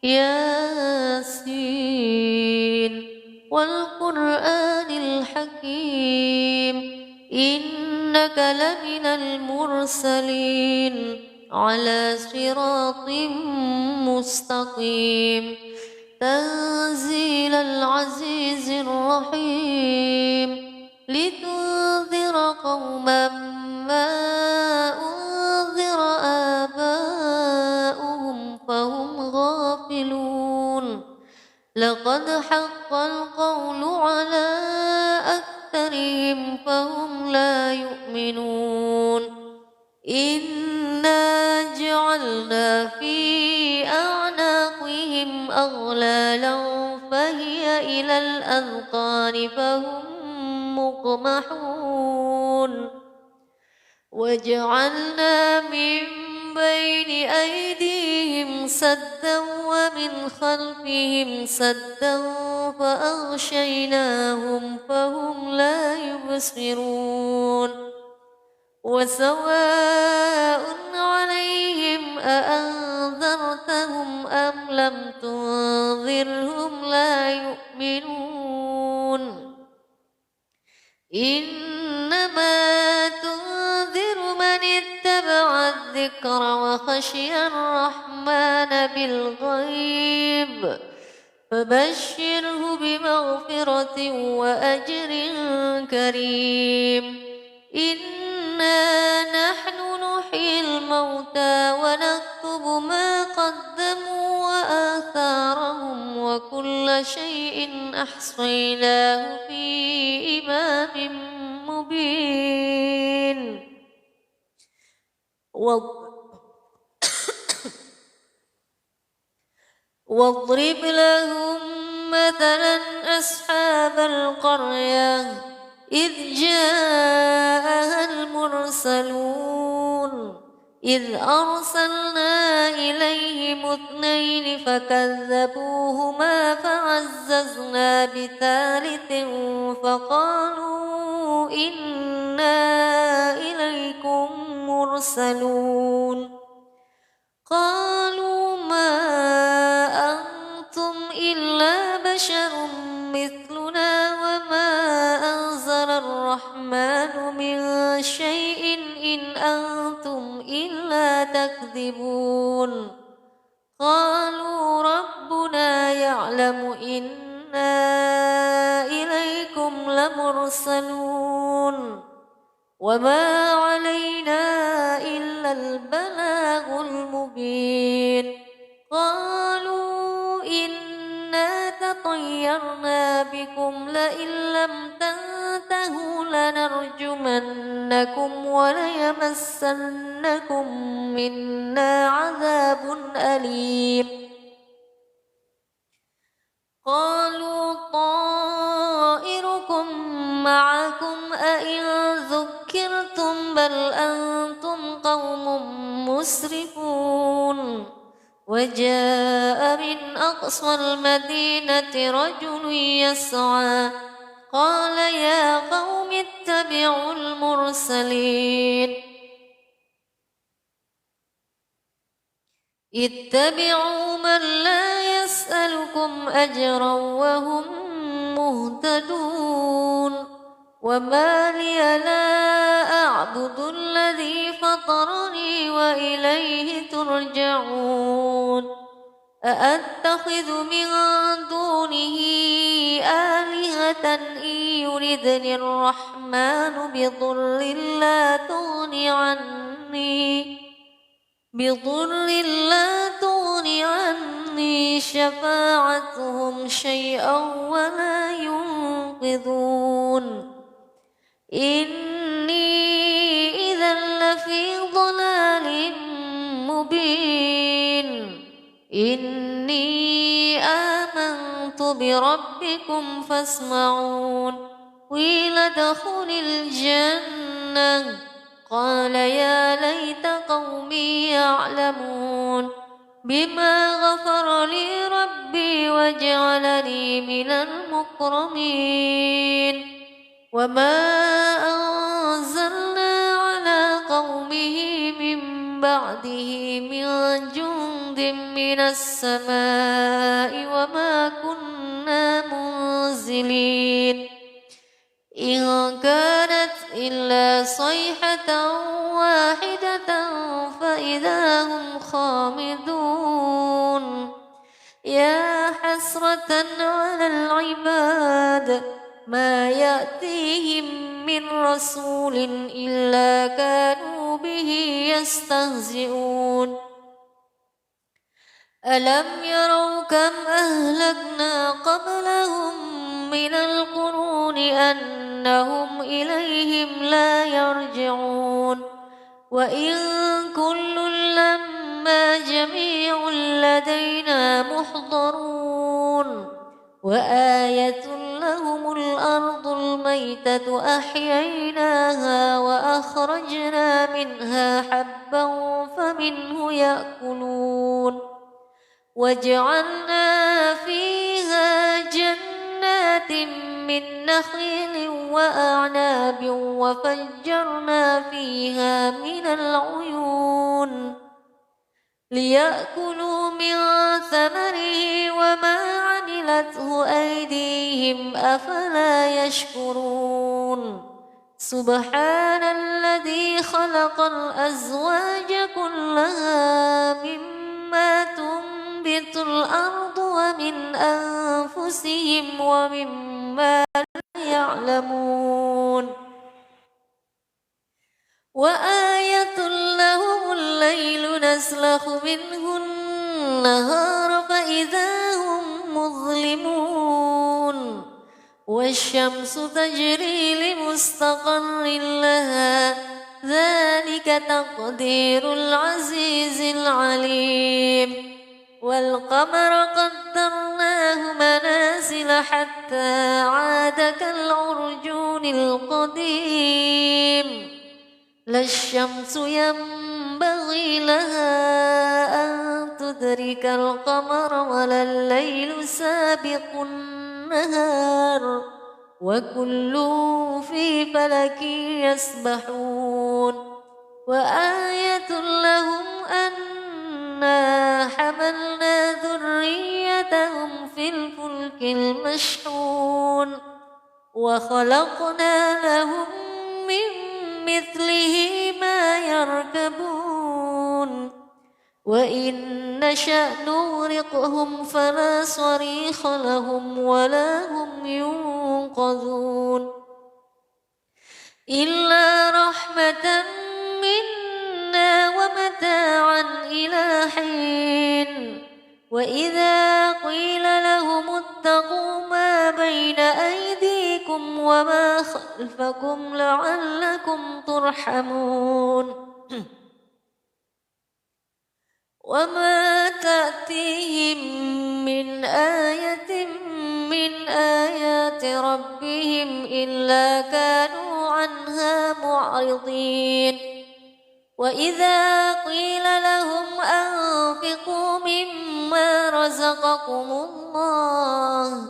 ياسين والقرآن الحكيم إنك لمن المرسلين على صراط مستقيم تنزيل العزيز الرحيم لتنذر قوما ما أنذر آباؤهم فهم غافلون لقد حق القول على أكثرهم فهم لا يؤمنون إنا جعلنا في أعناقهم أغلالا فهي إلى الأذقان فهم مقمحون وجعلنا من بين أيديهم سدا ومن خلفهم سدا فأغشيناهم فهم لا يبصرون وسواء عليهم أأنذرتهم أم لم تنذرهم لا يؤمنون إنما تنذر من اتبع الذكر وخشي الرحمن بالغيب فبشره بمغفرة وأجر كريم إنا نحن نحيي الموتى ونكتب ما قدموا وآثارهم وكل شيء أحصيناه في إمام مبين واضرب لهم مثلا أصحاب القرية إذ جاءها المرسلون إذ أرسلنا إليهم اثنين فكذبوهما فعززنا بثالث فقالوا إنا إليكم مرسلون قالوا ما أنتم إلا بشر مثلنا وما أنزل الرحمن من شيء إن أنتم إلا تكذبون قالوا ربنا يعلم إنا إليكم لمرسلون وما علينا إلا البلاغ المبين قالوا إنا تطيرنا بكم لئن لم تنتهوا لنرجمنكم وليمسنكم منا عذاب أليم قالوا طائركم معكم أئن ذكرتم بل أنتم قوم مسرفون وجاء من أقصى المدينة رجل يسعى قال يا قوم اتبعوا المرسلين اتبعوا من لا يسألكم أجرا وهم مهتدون وما لي لا أعبد الذي فطرني وإليه ترجعون أأتخذ من دونه آلهة إن يردني الرحمن بضر لا تغن عني شفاعتهم شيئا ولا ينقذون إني إذا لفي ضلال مبين إني آمنت بربكم فاسمعون قيل ادخل الجنة قال يا ليت قومي يعلمون بما غفر لي ربي وجعلني من المكرمين وما أنزلنا على قومه من بعده من جند بجند من السماء وما كنا منزلين إن كانت إلا صيحة واحدة فإذا هم خامدون يا حسرة على العباد ما يأتيهم من رسول إلا كانوا به يستهزئون ألم يروا كم أهلكنا قبلهم من القرون أنهم إليهم لا يرجعون وإن كل لما جميع لدينا محضرون وآية لهم الأرض الميتة أحييناها وأخرجنا منها حبا فمنه يأكلون وجعلنا فيها جنات من نخيل وأعناب وفجرنا فيها من العيون ليأكلوا من ثمره وما عملته أيديهم أفلا يشكرون سبحان الذي خلق الأزواج كلها مما تنبت الأرض ومن أنفسهم ومما لا يعلمون وآية لهم الليل نسلخ منه النهار فإذا هم مظلمون والشمس تجري لمستقر لها ذلك تقدير العزيز العليم والقمر قدرناه منازل حتى عاد كالعرجون القديم لا الشمس ينبغي لها أن تدرك القمر ولا الليل سابق النهار وكل في فلك يسبحون وآية لهم أنا حملنا ذريتهم في الفلك المشحون وخلقنا لهم من مثله ما يركبون وإن نشأ نغرقهم فلا صريخ لهم ولا هم ينقذون إلا رحمة منا ومتاعا إلى حين وإذا قيل لهم اتقوا ما بين أيديكم وما خلفكم لعلكم ترحمون وما تأتيهم من آية من آيات ربهم إلا كانوا عنها معرضين وإذا قيل لهم أنفقوا مما رزقكم الله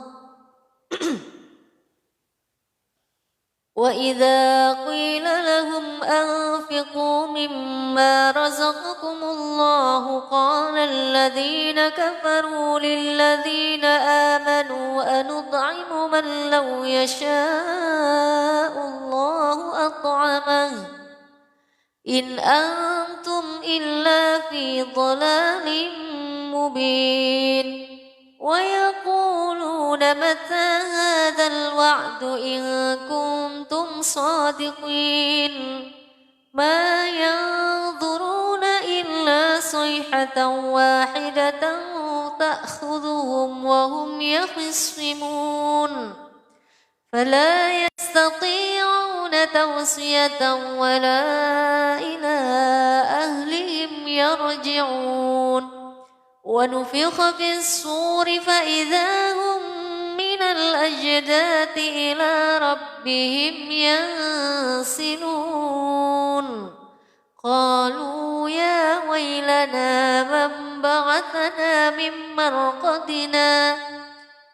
وإذا قيل لهم أنفقوا مما رزقكم الله قال الذين كفروا للذين آمنوا أنطعم من لو يشاء الله أطعمه إن أنتم إلا في ضلال مبين ويقولون متى هذا الوعد إن كنتم صادقين ما ينظرون إلا صيحة واحدة تأخذهم وهم يخصمون فلا يستطيعون توصية ولا إلى أهلهم يرجعون ونفخ في الصور فإذا هم من الأجداث إلى ربهم ينسلون قالوا يا ويلنا من بعثنا من مرقدنا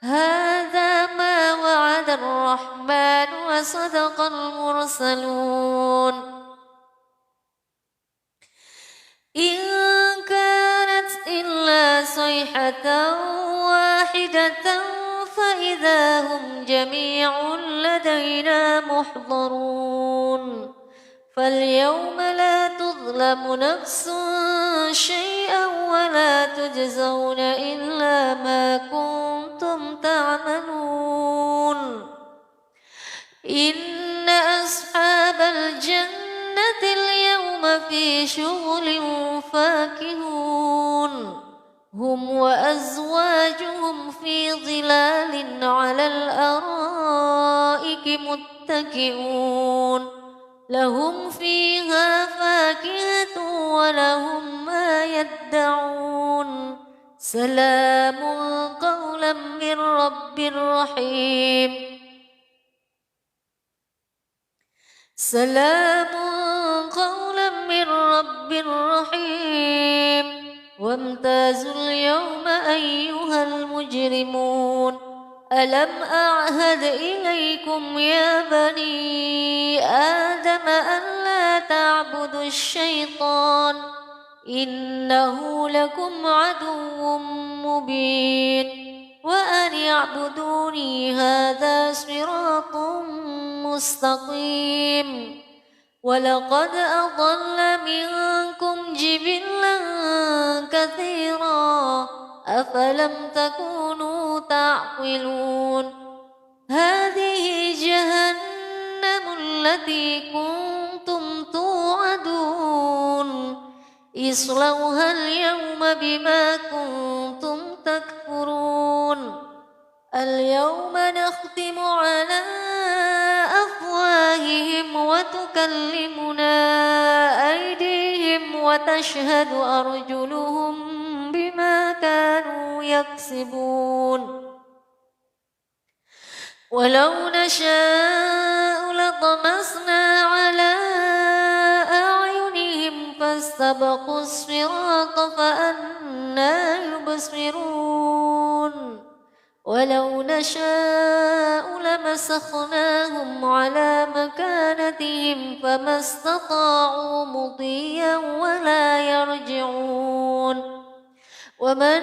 هذا ما وعد الرحمن وصدق المرسلون إن كانت إلا صيحة واحدة فإذا هم جميع لدينا محضرون فاليوم لا تظلم نفس شيئا ولا تجزون إلا ما كنتم تعملون إن أصحاب الجنة اليوم في شغل فاكهون هم وأزواجهم في ظلال على الأرائك متكئون لهم فيها فاكهة ولهم ما يدعون سلام قولا من رب رحيم سلام قولا من رب رحيم وامتازوا اليوم أيها المجرمون ألم أعهد إليكم يا بني آدم ألا تعبدوا الشيطان إنه لكم عدو مبين وأن اعبدوني هذا صراط مستقيم ولقد أضل منكم جبلا كثيرا أفلم تكونوا تعقلون هذه جهنم التي كنتم توعدون اصلوها اليوم بما كنتم تكفرون اليوم نختم على أفواههم وتكلمنا أيديهم وتشهد أرجلهم بما كانوا يكسبون ولو نشاء لطمسنا على أعينهم فاستبقوا الصراط فأنى يبصرون ولو نشاء لمسخناهم على مكانتهم فما استطاعوا مضيا ولا يرجعون ومن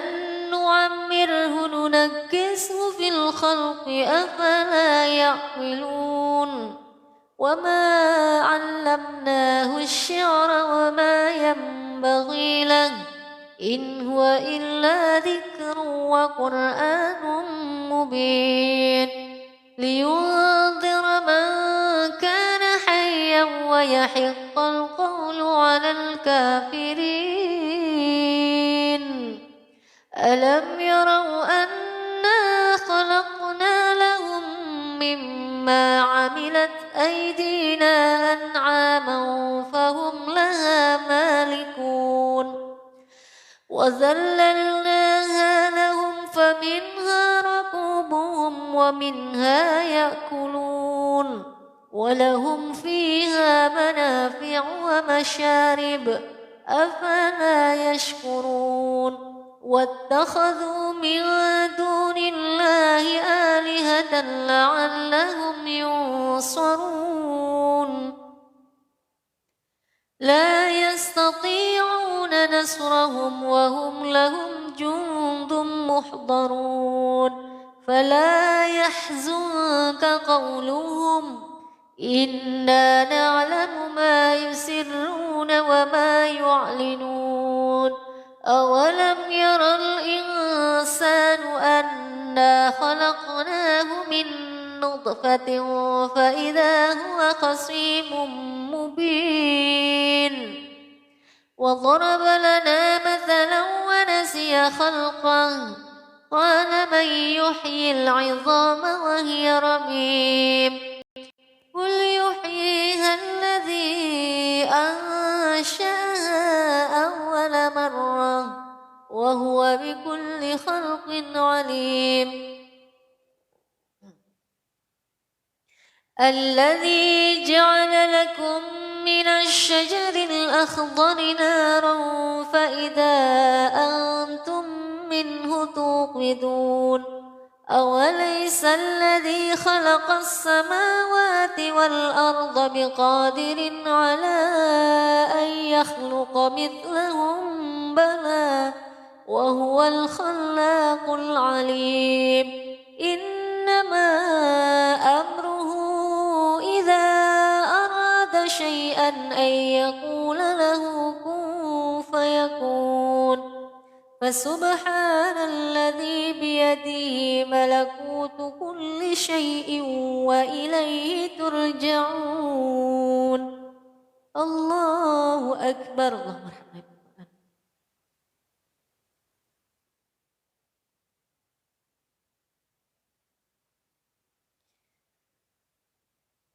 نعمره ننكسه في الخلق أفلا يعقلون وما علمناه الشعر وما ينبغي له إن هو إلا ذكر وقرآن مبين لينذر من كان حيا ويحق القول على الكافرين ألم يروا أنا خلقنا لهم مما عملت أيدينا أنعاما فهم لها مالكون وذللناها لهم فمنها ركوبهم ومنها يأكلون ولهم فيها منافع ومشارب أفلا يشكرون واتخذوا من دون الله آلهة لعلهم ينصرون لا يستطيعون نصرهم وهم لهم جند محضرون فلا يحزنك قولهم إنا نعلم ما يسرون وما يعلنون أولم ير الإنسان أنا خلقناه من نطفة فإذا هو خصيم مبين وضرب لنا مثلا ونسي خلقه قال من يحيي العظام وهي رميم قل يحييها الذي أنشأها أول مرة وهو بكل خلق عليم الذي جعل لكم من الشجر الأخضر نارا فإذا أنتم منه توقدون أوليس الذي خلق السماوات والأرض بقادر على أن يخلق مثلهم بلى وهو الخلاق العليم إنما أمره إذا أراد شيئا أن يقول له كن فيكون فسبحان الذي بيده ملكوت كل شيء وإليه ترجعون الله أكبر اللهم ارحمنا.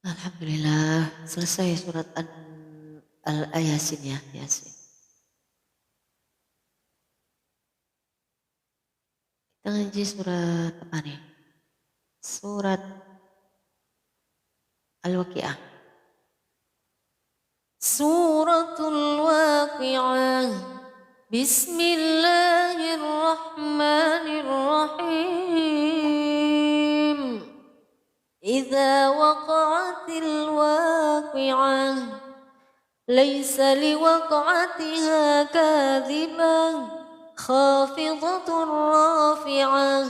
Alhamdulillah selesai surat Al-Yasin ya, Yasin. Kita ngaji surat apa nih? Surat Al-Waqi'ah. Suratul Waqi'ah. Bismillahirrahmanirrahim. إذا وقعت الواقعة ليس لوقعتها كاذبة خافضة رافعة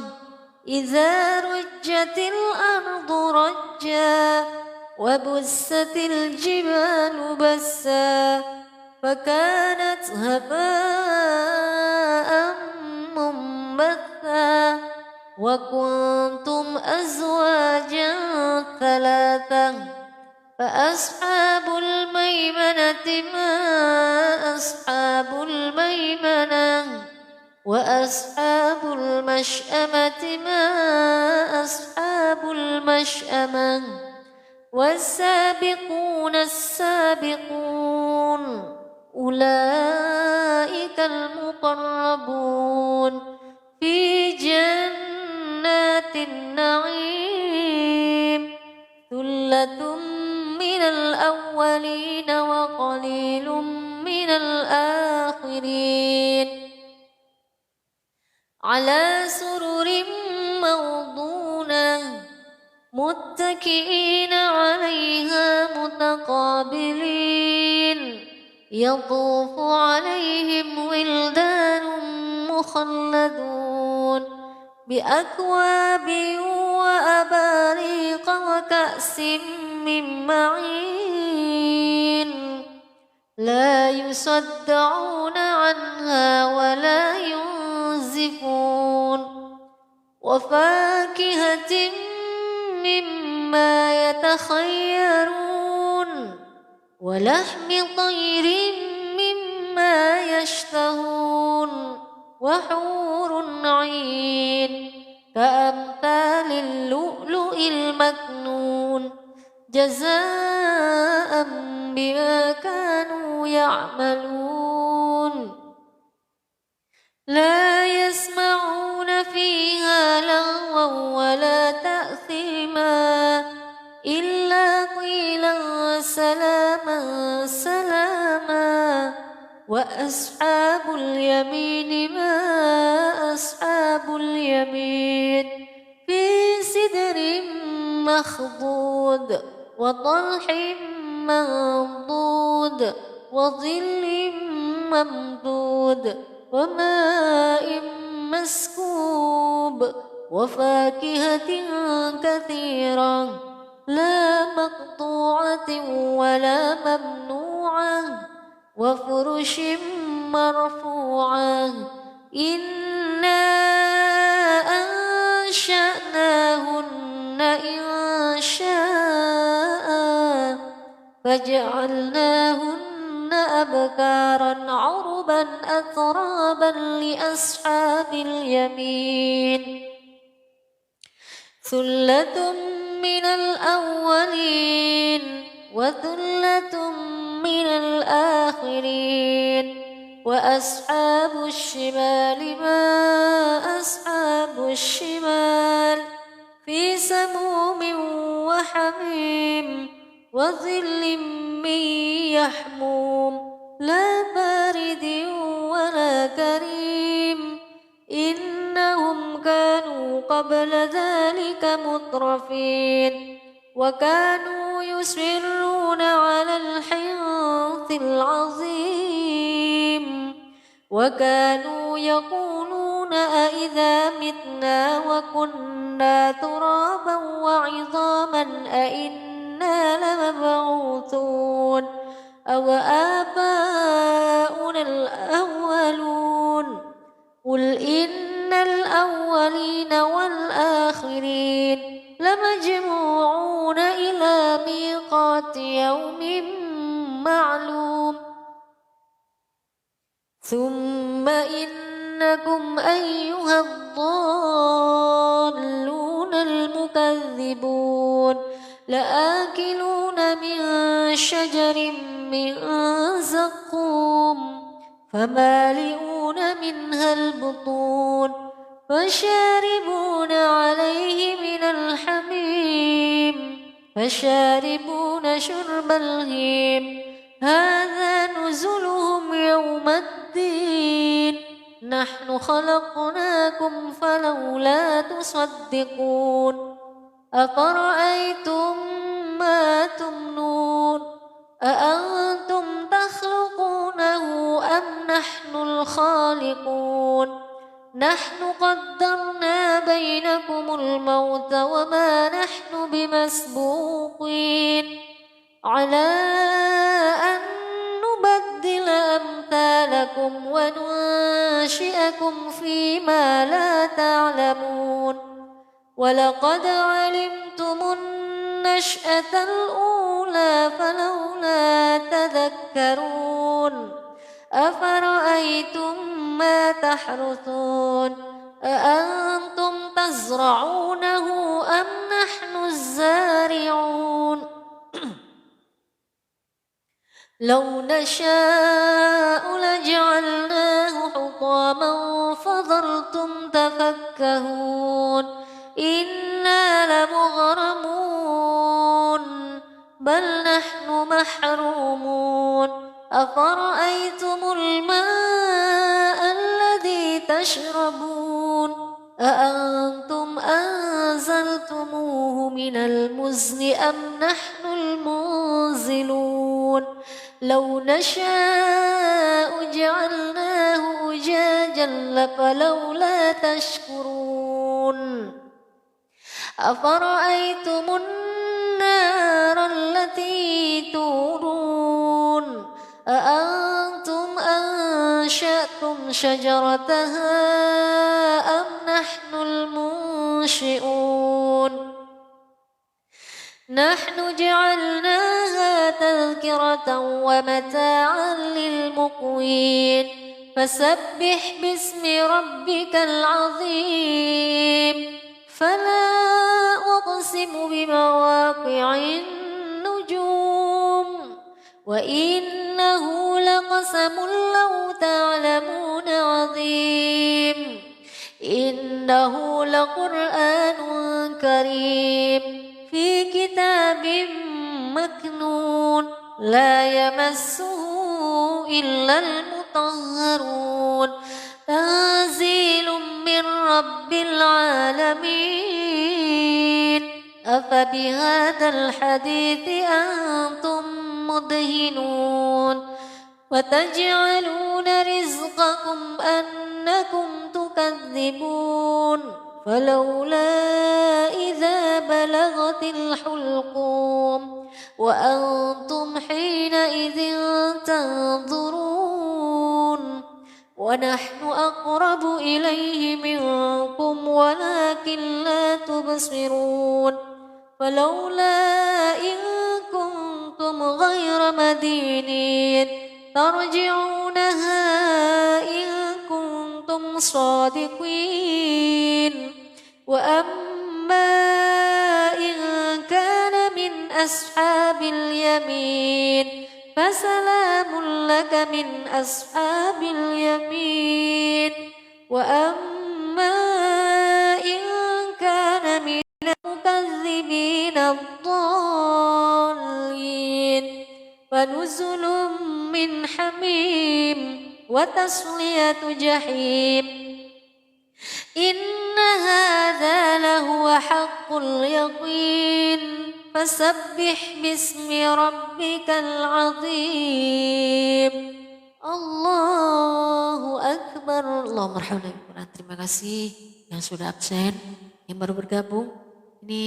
إذا رجت الأرض رجا وبست الجبال بسا فكانت هباء منبثا وكنتم أزواجا ثلاثة فأصحاب الميمنة ما أصحاب الميمنة وأصحاب المشأمة ما أصحاب المشأمة والسابقون السابقون أولئك المقربون في جنات النعيم ثلة من الأولين وقليل من الآخرين على سرر موضونة متكئين عليها متقابلين يطوف عليهم ولدان مخلدون بأكواب وأباريق وكأس من معين لا يصدعون عنها ولا ينزفون وفاكهة مما يتخيرون ولحم طير مما يشتهون وحور عين كأمثال اللؤلؤ المكنون جزاء بما كانوا يعملون لا يسمعون فيها لغوا ولا تأثيما إلا قيلا سلاما سلاما وأصحاب اليمين ما أصحاب اليمين في سدر مخضود وطلح منضود وظل ممدود وماء مسكوب وفاكهة كثيرة لا مقطوعة ولا ممنوعة وفرش مرفوعة إنا أنشأناهن إنشاء فجعلناهن أبكارا عربا أترابا لأصحاب اليمين ثلة من الأولين وثلة من الآخرين وأصحاب الشمال ما أصحاب الشمال في سموم وحميم وظل من يحموم لا بارد ولا كريم إنهم كانوا قبل ذلك مترفين وكانوا يصرون على الحنث العظيم وكانوا كانوا يقولون أإذا متنا وكنا ترابا وعظاما أإنا لمبعوثون أو آباؤنا الأولون قل إن الأولين والآخرين لمجموعون إلى ميقات يوم معلوم ثم إنكم أيها الضالون المكذبون لآكلون من شجر من زقوم فمالئون منها البطون فشاربون عليه من الحميم فشاربون شرب الهيم هذا نزلهم يوم الدين نحن خلقناكم فلولا تصدقون أفرأيتم ما تمنون أأنتم تخلقونه أم نحن الخالقون نحن قدرنا بينكم الموت وما نحن بمسبوقين على أن نبدل أمثالكم وننشئكم فيما لا تعلمون ولقد علمتم النشأة الأولى فلولا تذكرون أفرأيتم ما تحرثون أأنتم تزرعونه أم نحن الزارعون لو نشاء لجعلناه حطاما فظلتم تفكهون إنا لمغرمون بل نحن محرومون أفرأيتم الماء الذي تشربون أأنتم أنزلتموه من المزن أم نحن المنزلون لو نشاء جعلناه أجاجا فلولا تشكرون أفرأيتم النار التي تورون أأنتم أنشأتم شجرتها أم نحن المنشئون نحن جعلناها تذكرة ومتاعا للمقوين فسبح باسم ربك العظيم فلا أقسم بمواقع النجوم وإنه لقسم لو تعلمون عظيم إنه لقرآن كريم في كتاب مكنون لا يمسه إلا المطهرون تنزيل من رب العالمين أفبهذا الحديث أنتم مدهنون وتجعلون رزقكم أنكم تكذبون فلولا إذا بلغت الحلقوم وأنتم حينئذ تنظرون ونحن أقرب إليه منكم ولكن لا تبصرون فلولا إن كنتم غير مدينين ترجعونها إن كنتم صادقين وأما إن كان من أصحاب اليمين فسلام لك من أصحاب اليمين وأما إن كان من المكذبين الضالين فنزل من حميم وتصلية جحيم إن هذا لهو حق اليقين فسبح باسم ربك العظيم الله أكبر. akbar. Allahumma arhamna bil Quran. Terima kasih yang sudah absen, yang baru bergabung. Ini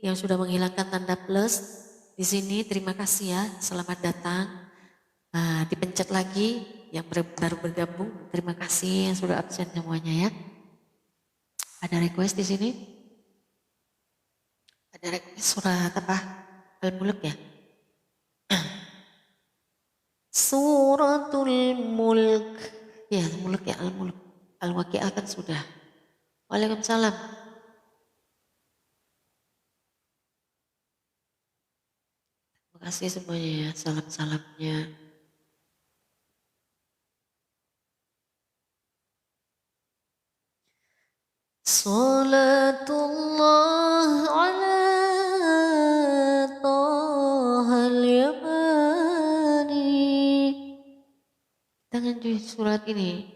yang sudah menghilangkan tanda plus di sini. Terima kasih ya, selamat datang. Dipencet lagi yang baru bergabung. Terima kasih yang sudah absen semuanya ya. Ada request di sini? Ada request surat apa? Al-Mulk ya? Suratul Mulk. Ya, Mulk ya, Al-Mulk. Al-Waqi'ah kan sudah. Waalaikumsalam. Terima kasih semuanya ya, salam-salamnya. Salatullah ala Tahal Yamani. Tangan di surat ini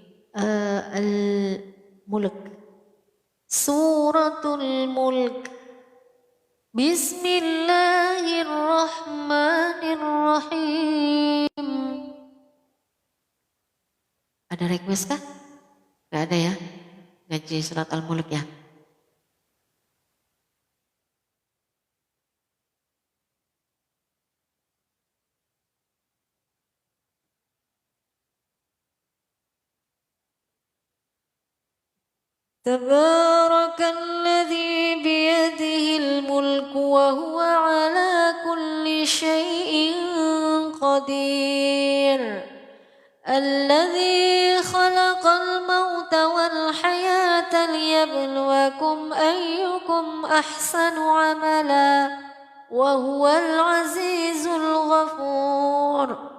Al-Mulk. Suratul Mulk. Bismillahirrahmanirrahim. Ada request kah? Gak ada ya? Ngaji surat Al-Mulk ya? Tabarakalladzi biyadihil mulku wa huwa ala kulli syai'in qadir. Alladzi khalaqal mauta wal hayata liyabluwakum ayyukum ahsanu amala wa huwal azizul ghafur.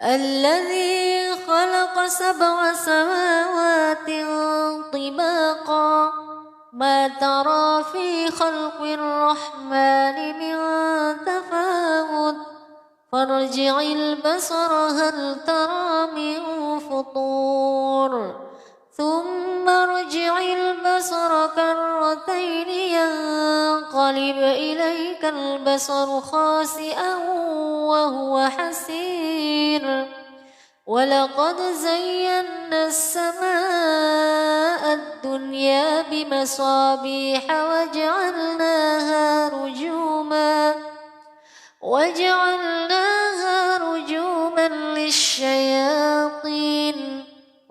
الذي خلق 7 سماوات طباقا ما ترى في خلق الرحمن من تفاوت فارجع البصر هل ترى من فطور ثم ارجع البصر كرتين ينقلب إليك البصر خاسئا وهو حسير ولقد زينا السماء الدنيا بمصابيح وجعلناها رجوما للشياطين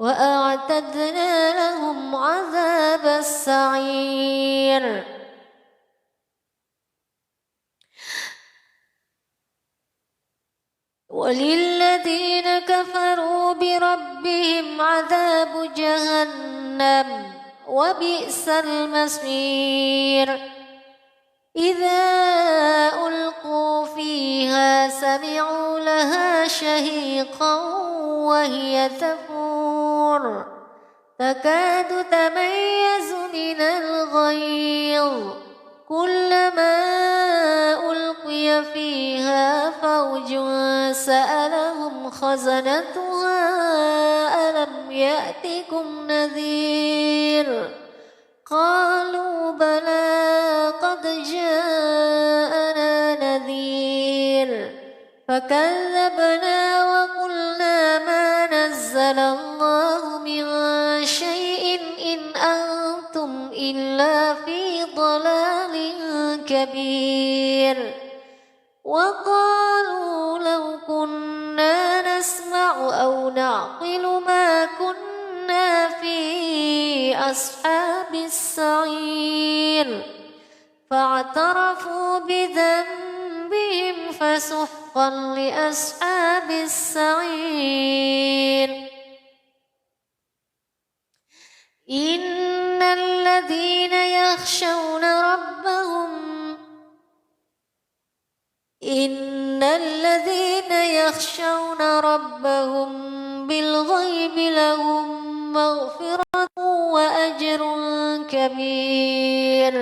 وأعتدنا لهم عذاب السعير وللذين كفروا بربهم عذاب جهنم وبئس المصير إذا ألقوا فيها سمعوا لها شهيقا وهي تفور تكاد تميز من الغيظ كلما ألقي فيها فوج سألهم خزنتها ألم يأتكم نذير قالوا بلى قد جاءنا نذير فكذبنا وقلنا ما نزل الله من شيء إن أنتم إلا في ضلال كبير وقالوا لو كنا نسمع أو نعقل ما كنا في أصحاب السعير فاعترفوا بذنبهم فسحقا لأصحاب السعير إن الذين يخشون ربهم بالغيب لهم مغفرة وأجر كبير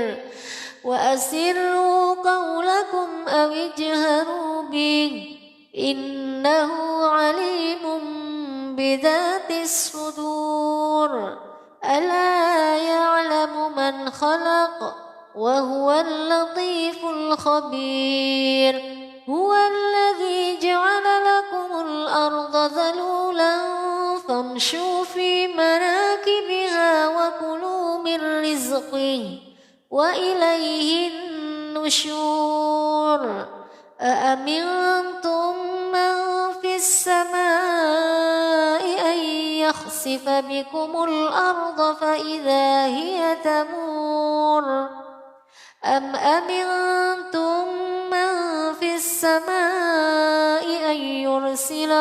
وأسروا قولكم أو اجهروا به إنه عليم بذات الصدور ألا يعلم من خلق وهو اللطيف الخبير هو الذي جعل لكم الأرض ذلولا فامشوا في مناكبها وكلوا من رزقه وإليه النشور أأمنتم من في السماء أن يخسف بكم الأرض فإذا هي تمور أم أمنتم من في السماء أن يرسل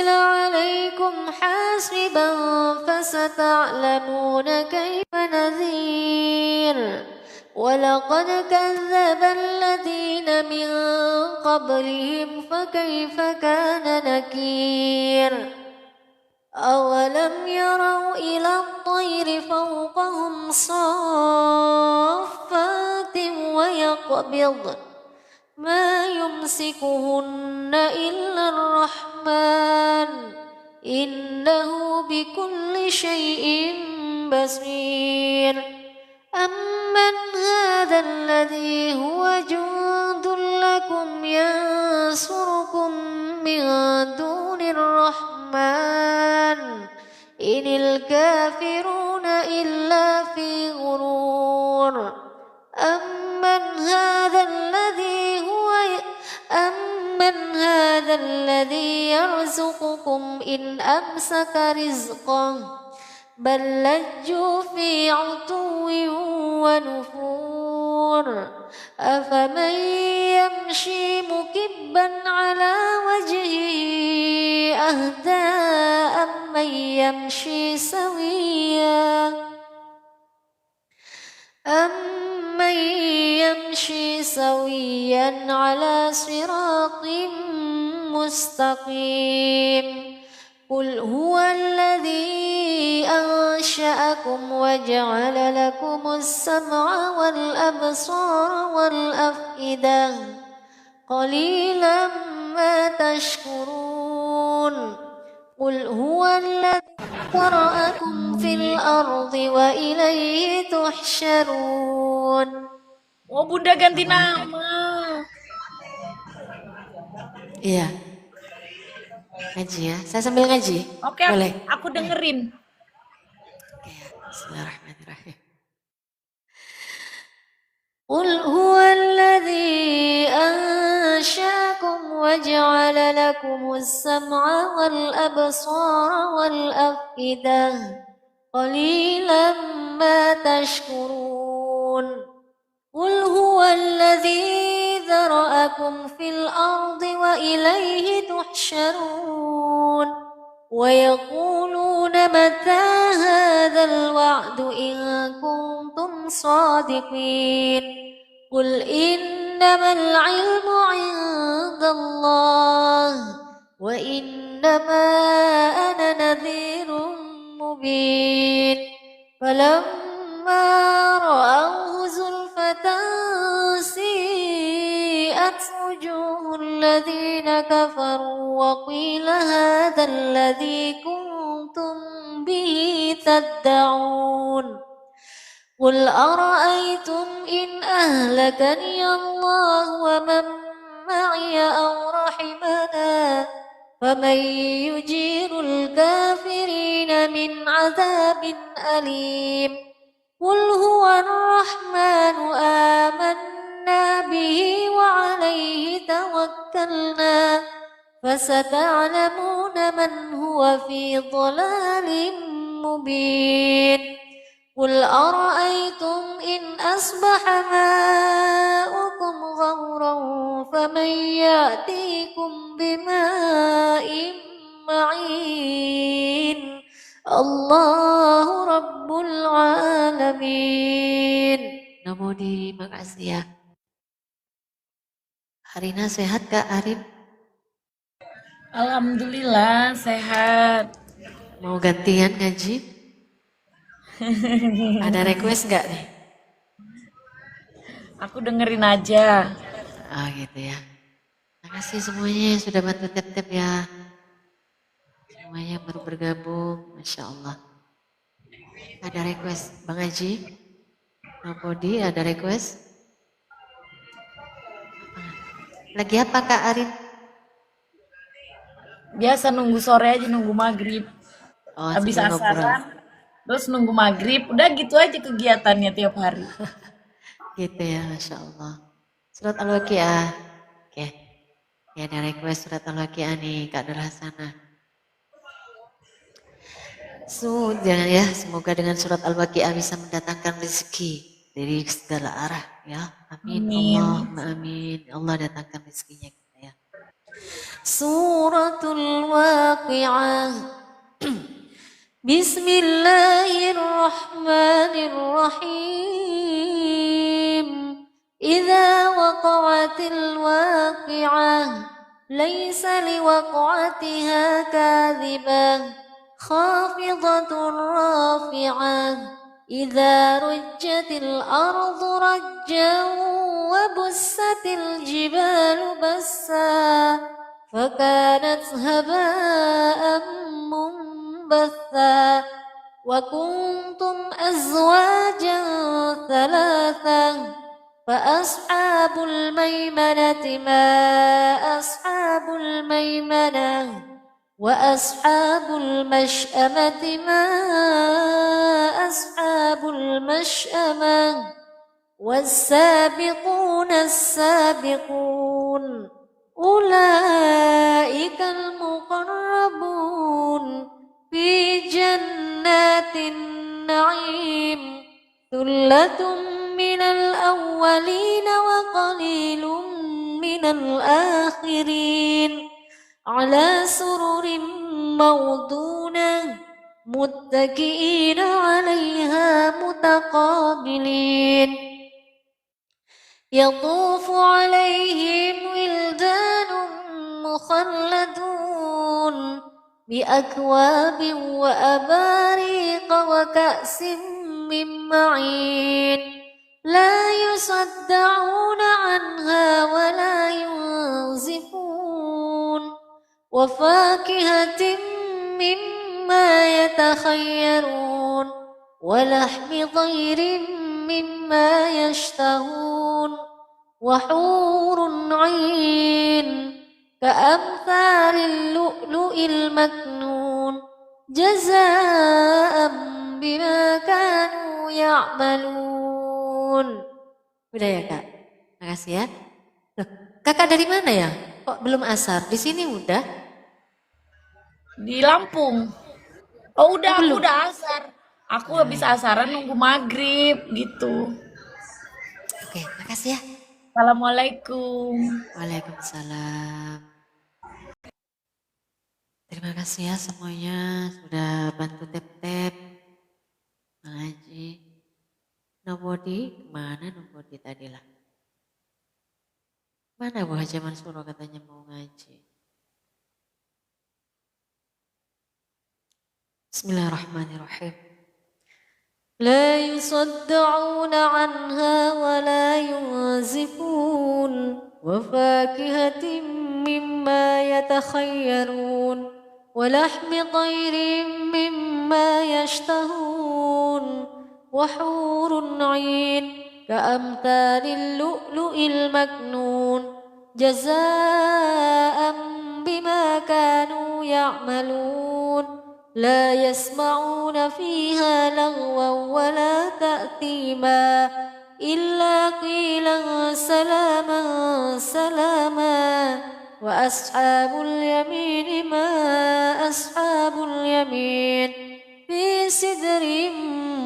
عليكم حاسبا فستعلمون كيف نذير ولقد كذب الذين من قبلهم فكيف كان نكير أولم يروا إلى الطير فوقهم صافات ويقبض ما يمسكهن إلا الرحمن إنه بكل شيء بصير أمن هذا الذي هو جند لكم ينصركم من دون الرحمن إن الكافرون إلا في غرور أمن هذا الذي يرزقكم إن أمسك رزقه بل لجوا في عتو ونفور أفمن يمشي مكبا على وجهه أهدى أمن يمشي سويا على صراط مستقيم قل هو الذي أنشأكم وجعل لكم السمع والأبصار والأفئدة قليلا ما تشكرون قل هو الذي ذرأكم في الأرض وإليه تحشرون. Oh, Bunda ganti nama. Iya. Ngaji ya. Saya sambil ngaji. Oke, boleh. Aku dengerin. Oke, bismillahirrahmanirrahim. Qul huwallazi ansha'akum wa ja'ala lakumus sam'a wal absara wal af'idah qalilan ma tashkurun. Qul huwallazi ذرأكم في الأرض وإليه تحشرون ويقولون متى هذا الوعد إن كنتم صادقين قل إنما العلم عند الله وإنما أنا نذير مبين فلما رأوه زلفة سيئت وجوه الذين كفروا وقيل هذا الذي كنتم به تدعون قل أرأيتم إن أهلكني الله ومن معي أو رحمنا فمن يجير الكافرين من عذاب أليم قل هو الرحمن آمنا به وعليه توكلنا فستعلمون من هو في ضلال مبين قل أرأيتم إن أصبح ماؤكم غورا فمن يأتيكم بماء معين الله رب العالمين. Namo terima kasih ya. Harina sehat Kak Arif? Alhamdulillah sehat. Mau gantian ngaji? Ada request nggak nih? Aku dengerin aja. Ah gitu ya. Makasih semuanya yang sudah bantu tap-tap ya. Semuanya baru bergabung, Masya Allah. Ada request Bang Haji? Nobody, ada request? Lagi apa Kak Arin? Biasa nunggu sore aja, nunggu maghrib. Oh, Habis sambil ngobrol. asaran, terus nunggu maghrib. Udah gitu aja kegiatannya tiap hari. Gitu ya, Masya Allah. Surat Al-Waqiah. Oke. Ya, ada request surat Al-Waqiah nih, Kak Durhasana. Sudah ya, semoga dengan surat Al-Waqiah bisa mendatangkan rezeki dari segala arah ya. Amin. Amin. Allahumma amin. Allah datangkan rezekinya kita ya. Suratul Waqiah. Bismillahirrahmanirrahim. Idza waqa'atil waqi'ah laisa liwaqa'atiha kadhibah khafidatur rafi'ah idza rujjatil ardu rajjan wa bussatil jibalu bassa fakanat haba'an منبثا وكنتم أزواجا ثلاثا فأصحاب الميمنة ما أصحاب الميمنة وأصحاب المشأمة ما أصحاب المشأمة والسابقون السابقون أولئك المقربون في جنات النعيم ثلة من الأولين وقليل من الآخرين على سرر موضونة متكئين عليها متقابلين يطوف عليهم ولدان مخلدون بأكواب وأباريق وكأس من معين لا يصدعون عنها ولا ينزفون وفاكهة مما يتخيرون ولحم طير مما يشتهون وحور عين كأمثال اللؤلؤ المكنون جزاء بما كانوا يعملون. Udah ya Kak? Makasih ya. Loh, Kakak dari mana ya? Kok belum asar? Di sini udah? Di Lampung. Oh udah, aku belum? udah asar. Aku habis asaran nunggu maghrib gitu. Oke, makasih ya. Assalamualaikum. Waalaikumsalam. Terima kasih ya semuanya sudah bantu tap-tap ngaji. Nobody, kemana nobody tadi lah? Mana Bu Haji Mansuro katanya mau ngaji? Bismillahirrahmanirrahim. لا يصدعون عنها ولا ينزفون وفاكهة مما يتخيرون ولحم طير مما يشتهون وحور عين كأمثال اللؤلؤ المكنون جزاء بما كانوا يعملون لا يسمعون فيها لغوا ولا تأثيما إلا قيلا سلاما سلاما وأصحاب اليمين ما أصحاب اليمين في سدر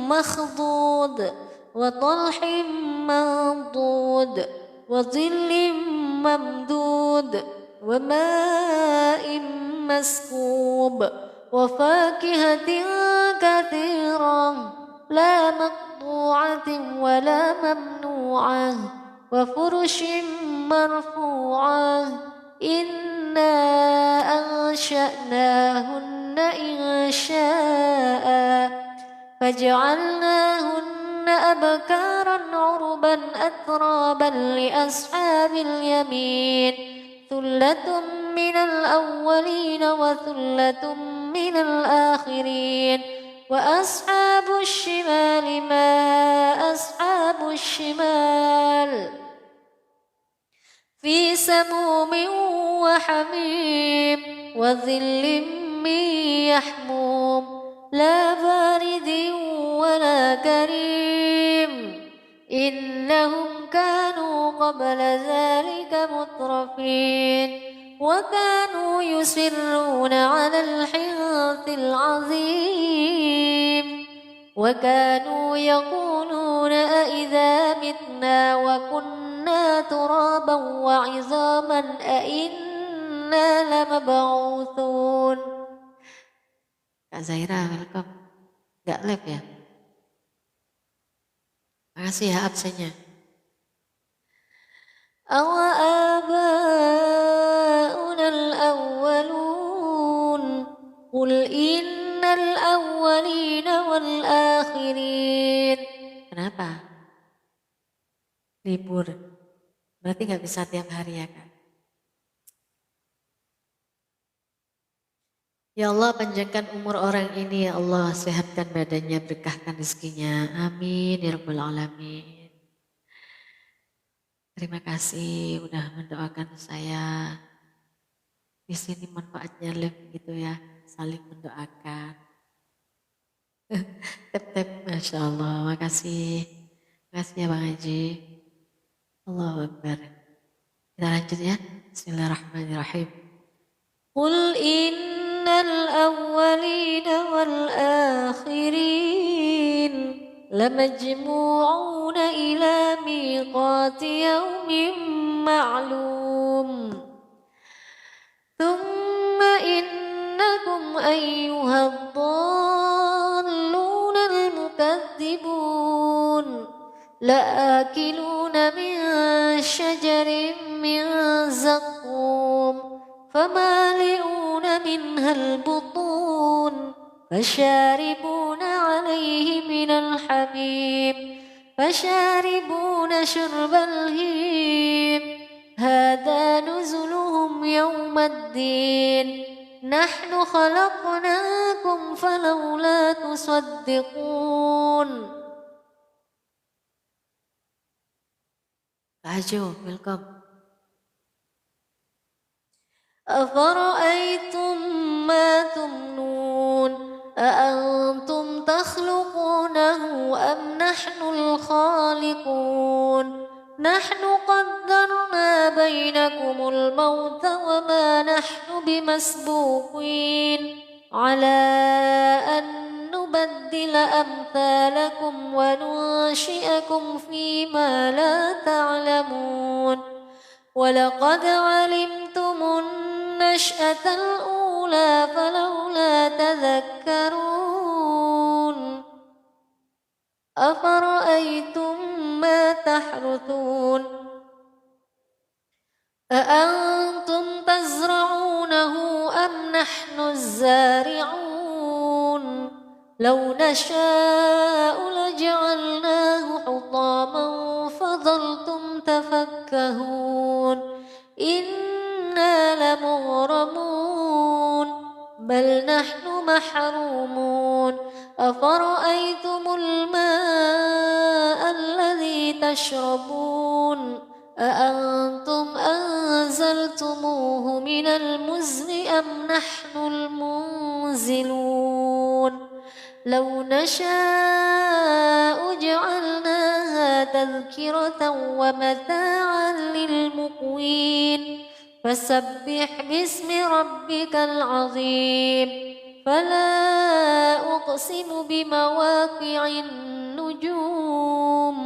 مخضود وطلح منضود وظل ممدود وماء مسكوب وفاكهة كثيرة لا مقطوعة ولا ممنوعة وفرش مرفوعة إنا أنشأناهن إنشاء فجعلناهن أبكارا عربا أترابا لأصحاب اليمين ثلة من الأولين وثلة من الآخرين وأصحاب الشمال ما أصحاب الشمال في سموم وحميم وظل من يحموم لا بارد ولا كريم إنهم كانوا قبل ذلك مترفين وكانوا يصرون على الحنث العظيم وكانوا يقولون أئذا متنا وكنا ترابا وعظاما أئنا لمبعوثون. Kak Zaira, welcome. Gak live ya? Makasih ya absennya. أَوَآبَاؤُنَا الْأَوَّلُونَ قُلْ إِنَّ الْأَوَّلِينَ وَالْآخِرِينَ. Kenapa? Libur. Berarti gak bisa tiap hari ya Kak? Ya Allah, panjangkan umur orang ini ya Allah, sehatkan badannya, berkahkan rezekinya. Amin ya rabbal alamin. Terima kasih udah mendoakan saya. Di sini manfaatnya lebih gitu ya, saling mendoakan. Tep-tep, Masya Allah, makasih. Makasih ya Bang Haji. Allahu Akbar. Kita lanjut ya. Bismillahirrahmanirrahim. Qul innal awwalina wal akhirin لمجموعون إلى ميقات يوم معلوم ثم إنكم أيها الضالون المكذبون لآكلون من شجر من زقوم فمالئون منها البطون فشاربون عليه من الحميم فشاربون شرب الهيم هذا نزلهم يوم الدين نحن خلقناكم فلولا تصدقون. Ajo, welcome. أفرأيتم ما تمنون أأنتم تخلقونه أم نحن الخالقون نحن قدرنا بينكم الموت وما نحن بمسبوقين على أن نبدل أمثالكم وننشئكم فيما لا تعلمون ولقد علمتم النشأة الأولى فلولا تذكرون أفرأيتم ما تحرثون أأنتم تزرعونه أم نحن الزارعون لو نشاء لجعلناه حطاما فظلتم تفكهون إنا لمغرمون بل نحن محرومون أفرأيتم الماء الذي تشربون أأنتم أنزلتموه من المزن أم نحن المنزلون لو نشاء جعلناها تذكرة ومتاعا للمقوين فسبح باسم ربك العظيم فلا أقسم بمواقع النجوم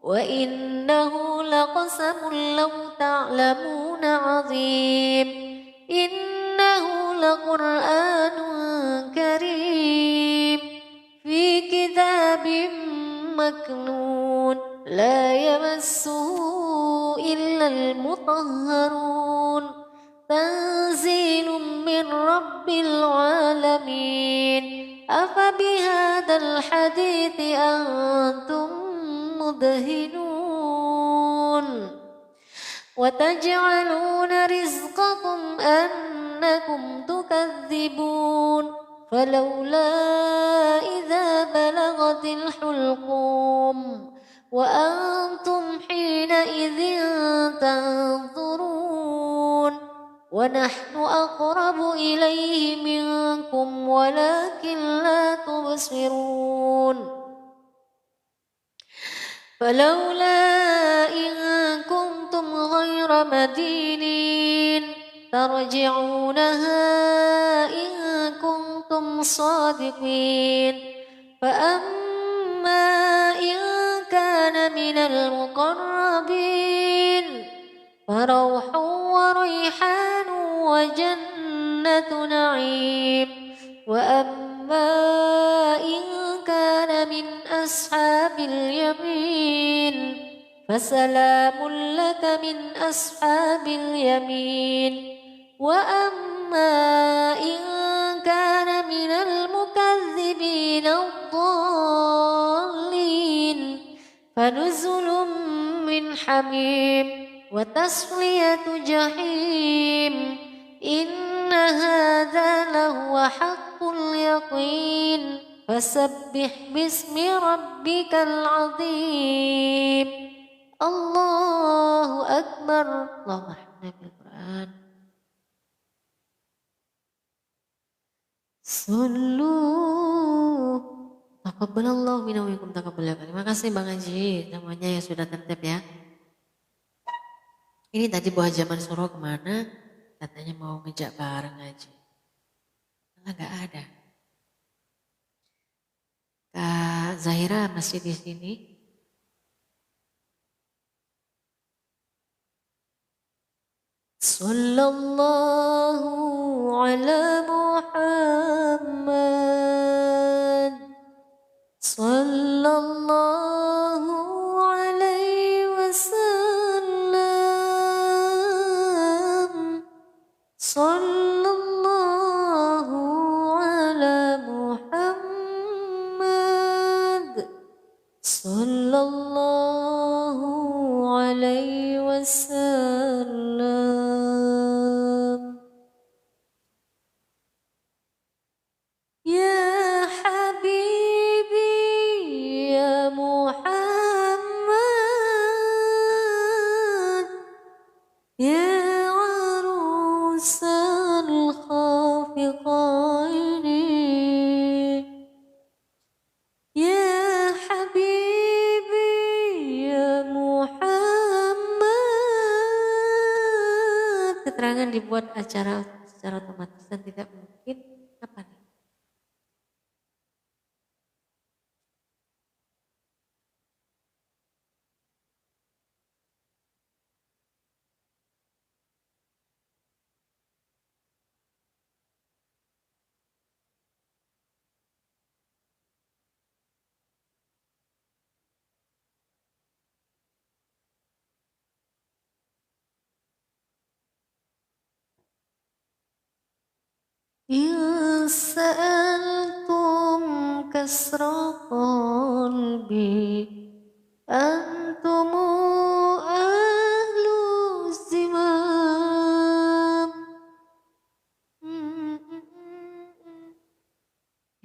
وإنه لقسم لو تعلمون عظيم إنه لقرآن كريم في كتاب مكنون لا يمسه إلا المطهرون تنزيل من رب العالمين أفبهذا الحديث أنتم مدهنون وتجعلون رزقكم أنكم تكذبون فلولا إذا بلغت الحلقوم وأنتم حينئذ تنظرون ونحن أقرب إليه منكم ولكن لا تبصرون فلولا إن كنتم غير مدينين ترجعونها إن كنتم صادقين فأما إن كان من المقربين فروح وريحان وجنة نعيم وأما إن كان من أصحاب اليمين فسلام لك من أصحاب اليمين وأما إن كان من المكذبين الضالين فنزل من حميم وتصلية جحيم إن هذا لهو حق اليقين فسبح باسم ربك العظيم الله أكبر اللهم احفظنا بالقرآن Sallu Taqabbalallahu minna wa minkum taqabbal. Terima kasih Bang Haji namanya yang sudah tertib ya. Ini tadi Bu Haji Aman Suro kemana? Katanya mau ngejak bareng Haji. Malah gak ada. Kak Zahira masih di sini. Sallallahu ala Muhammad Sallallahu alaihi wasallam Sallallahu ala Muhammad Sallallahu alaihi wasallam Ya Habibi Ya Muhammad Ya Arusal Khafiqaini Ya Habibi Ya Muhammad Keterangan dibuat acara secara otomatis dan tidak mungkin apa nih? إن سألتم كسر قلبي أنتم أهل الزمام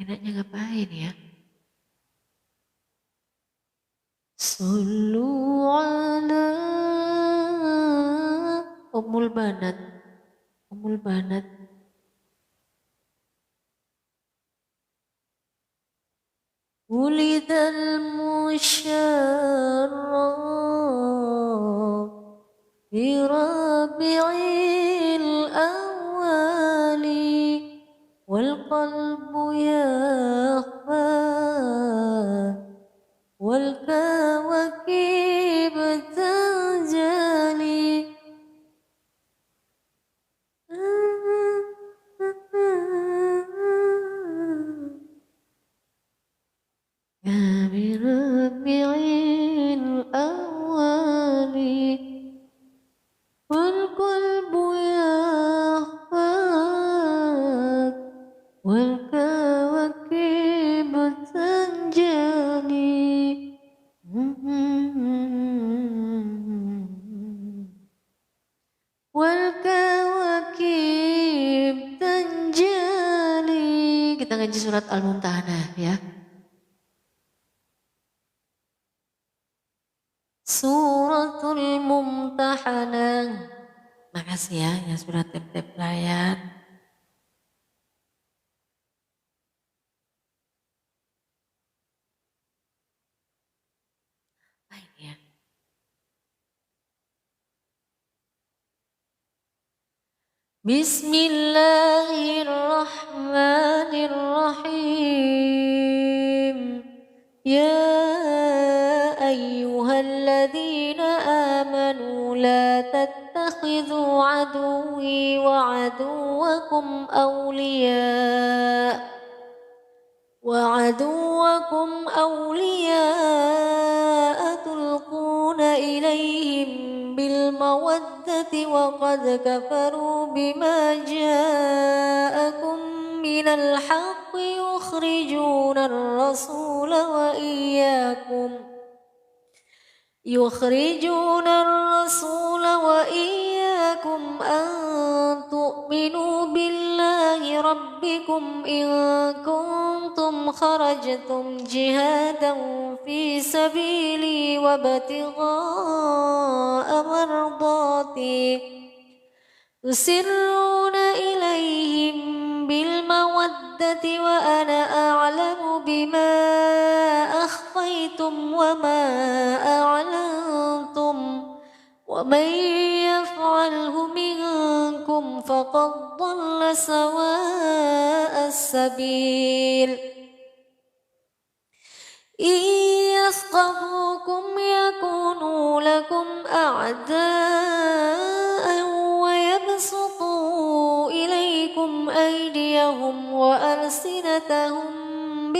Enaknya ngapain ya? Sallu ala Ummul Banat Ummul Banat ولد المشرف بربيع الأول والقلب يخفى والكواكب تنجلي بربيع الأول والقلب يخفاك والكواكب ngaji surat Al-Mumtahanah ya. Suratul Mumtahanah. Makasih ya yang sudah tep-tep layar. Baik ya. Bismillahirrahmanirrahim. Ya ayyuhalladzina amanu la tattakhidhu aduwwi wa aduwwakum awliya'a tulquna ilayhim bil mawaddati wa qad kafaru bima ja'akum minal haqqi yukhrijuna ar-rasula wa iyyakum an tu'minu billahi rabbikum in kuntum kharajtum jihadan fi sabili wa ibtigha'a mardati tusirruna ilayhim bil mawaddati wa ana a'lamu bima akhfaytum wa ma a'lantum wa man yaf'alhu minkum faqad dhalla sawa'as sabil. Iyasqafukum yakunu lakum a'da'an wa yabsutu ilaykum aydiyahum wa alsinatahum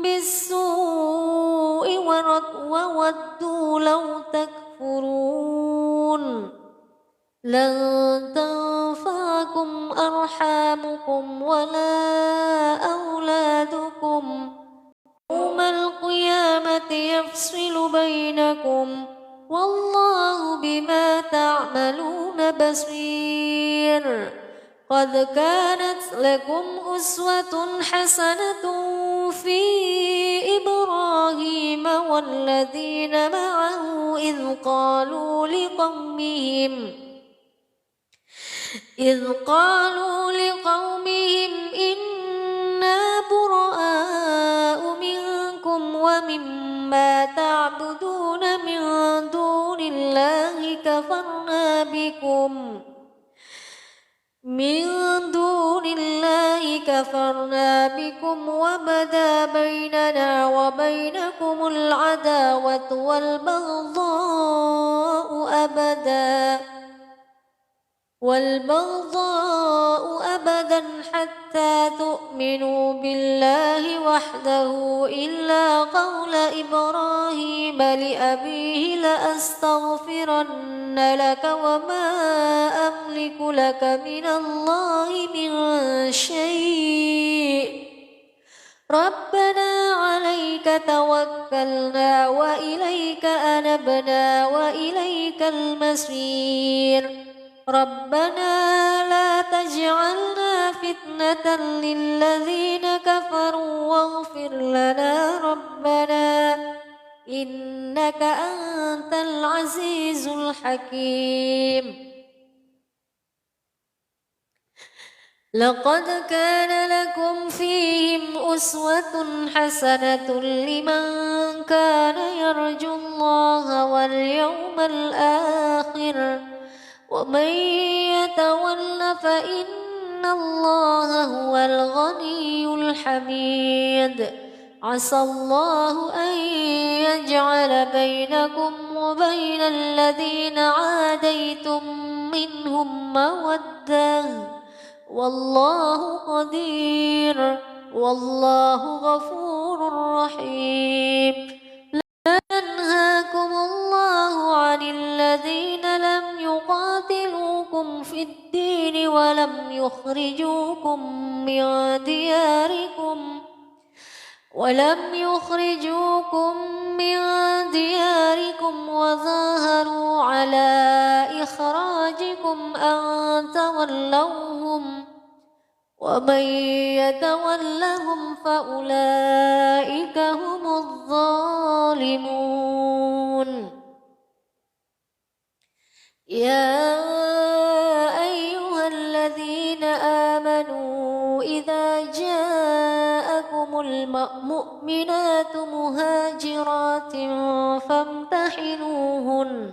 bis-su'i wa waddu law takfurun. Lan tanfa'akum arhamukum wala auladukum yawmal qiyamati yafsilu bainakum wallahu bima ta'maluna basir. Qad kanat lakum uswatun hasanatun fi Ibrahim walladzina ma'ahu idh qalu liqaumihim inna bura'a'u minkum wa mimma ta'buduna min dunillahi kafarna bikum wa bada bainana wa bainakumul adawatu wal baghdha'u abadan hatta tu'minu billahi wahdahu illa qawla Ibrahim li abihi la astaghfiranna laka wa ma amliku laka minallahi min syai'. Rabbana 'alaika tawakkalna wa ilaika anabna wa ilaikal masir. Rabbana la taj'alna fitnatan lilladzina kafaru waghfir lana Rabbana innaka antal azizul hakim. Laqad kana lakum fihim uswatun hasanatun liman kana yarjullaha wal yawmal akhir wa man yatawalla fa innallaha huwal ghaniyyul hamid. Asallahu an yaj'ala bainakum wa bainal ladzina 'adaitum minhum mawaddah. Wallahu qadir, wallahu ghafurur rahim. La yanhaakumullahu 'anil ladzina lam yuqatilukum fid din wa lam yukhrijukum min diyarikum wa zaharu 'ala ikhrajikum عليكم أن تولوهم ومن يتولهم فأولئك هم الظالمون يا أيها الذين آمنوا إذا جاءكم المؤمنات مهاجرات فامتحنوهن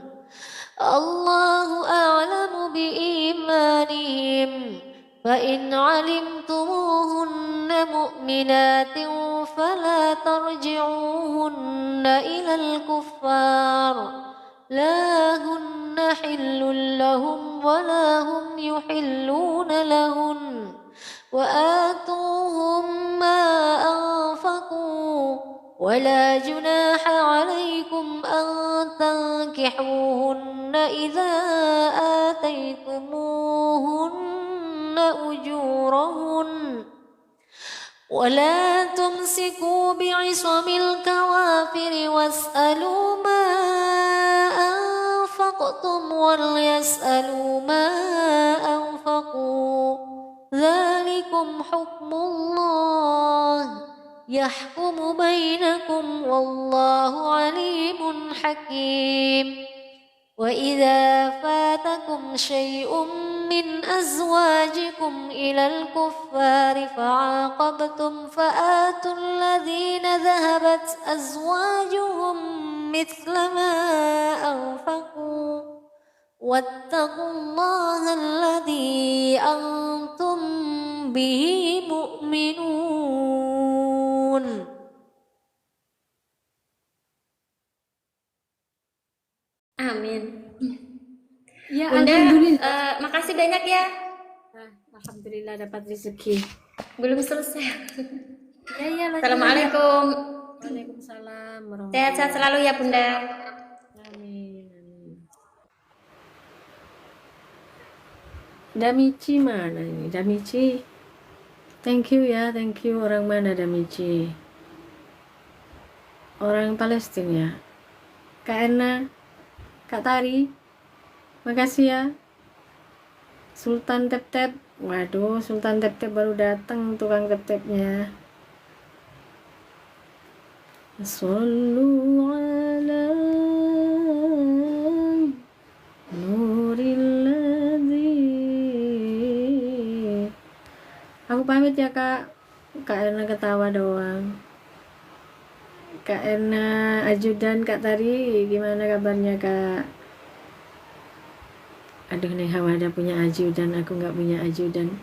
الله أعلم بإيمانهم فإن علمتموهن مؤمنات فلا ترجعوهن إلى الكفار لا هن حل لهم ولا هم يحلون لهن وآتوهم ما أنفقوا ولا جناح عليكم أن تنكحوهن إذا آتيتموهن أجورهن ولا تمسكوا بعصم الكوافر واسألوا ما أنفقتم وليسألوا ما أنفقوا ذلكم حكم الله يحكم بينكم والله عليم حكيم وإذا فاتكم شيء من أزواجكم إلى الكفار فعاقبتم فآتوا الذين ذهبت أزواجهم مثل ما أنفقوا واتقوا الله الذي أنتم به مؤمنون. Amin. Ya, Bunda, alhamdulillah. makasih banyak ya. Alhamdulillah dapat rezeki. Belum selesai. Ya, Assalamualaikum. Waalaikumsalam warahmatullahi Sehat-sehat selalu ya Bunda. Amin. Damici mana ini? Damici. Thank you ya, thank you. Orang mana Damici? Orang Palestina ya. Kak Erna, Kak Tari, makasih ya. Sultan Tep-Tep, waduh, Sultan Tep-Tep baru datang, tukang tep-tepnya. Sallu ala nurilladzi. Aku pamit ya Kak. Kak Erna ketawa doang. Kak Erna ajudan, Kak Tari, gimana kabarnya Kak? Aduh, Neng Hawada punya ajudan, aku nggak punya ajudan.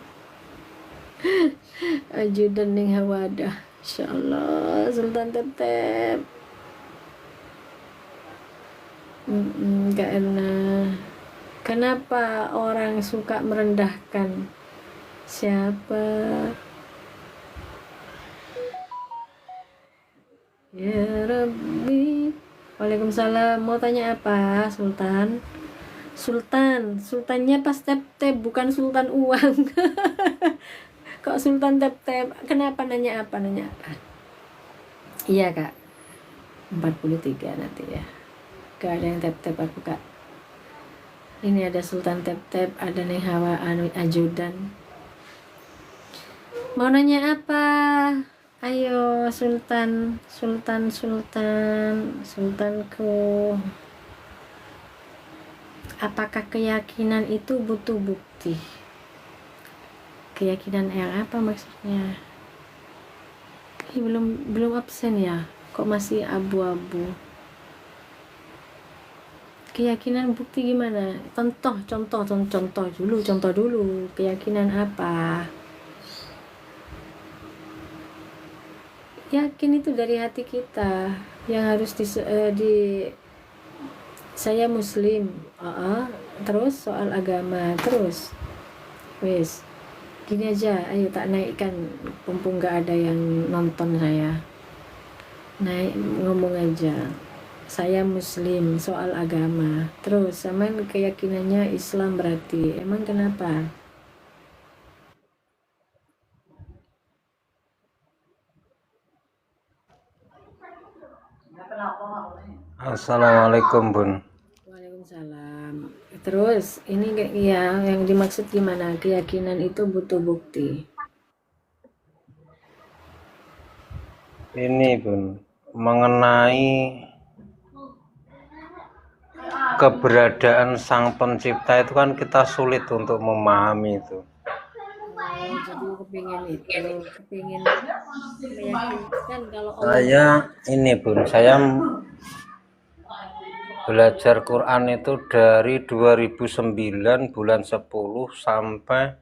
Ajudan Neng Hawada, insyaallah. Sultan Tetep. Kak Erna, kenapa orang suka merendahkan? Siapa? Ya Rabbi. Waalaikumsalam. Mau tanya apa, Sultan? Sultannya pas tep-tep, bukan sultan uang. Kok sultan tep-tep? Kenapa nanya apa? Iya Kak, 43 nanti ya. Gak ada yang tep-tep aku Kak. Ini ada sultan tep-tep, ada Neng Hawa ajudan. Mau nanya apa? Ayo sultanku. Apakah keyakinan itu butuh bukti? Keyakinan yang apa maksudnya? Belum absen ya? Kok masih abu-abu? Keyakinan bukti gimana? Contoh dulu. Keyakinan apa? Yakin itu dari hati kita yang harus saya muslim. Terus soal agama, terus wes gini aja, ayo tak naikkan, mumpung gak ada yang nonton saya. Naik ngomong aja, saya muslim, soal agama. Terus sama keyakinannya Islam, berarti emang kenapa? Assalamualaikum Bun. Waalaikumsalam. Waalaikumsalam. Terus ini ya yang dimaksud gimana? Keyakinan itu butuh bukti. Ini Bun, mengenai keberadaan Sang Pencipta itu kan kita sulit untuk memahami itu. Jadi kepingin meyakinkan kalau Allah Saya ini Bun, saya belajar Quran itu dari 2009 bulan 10 sampai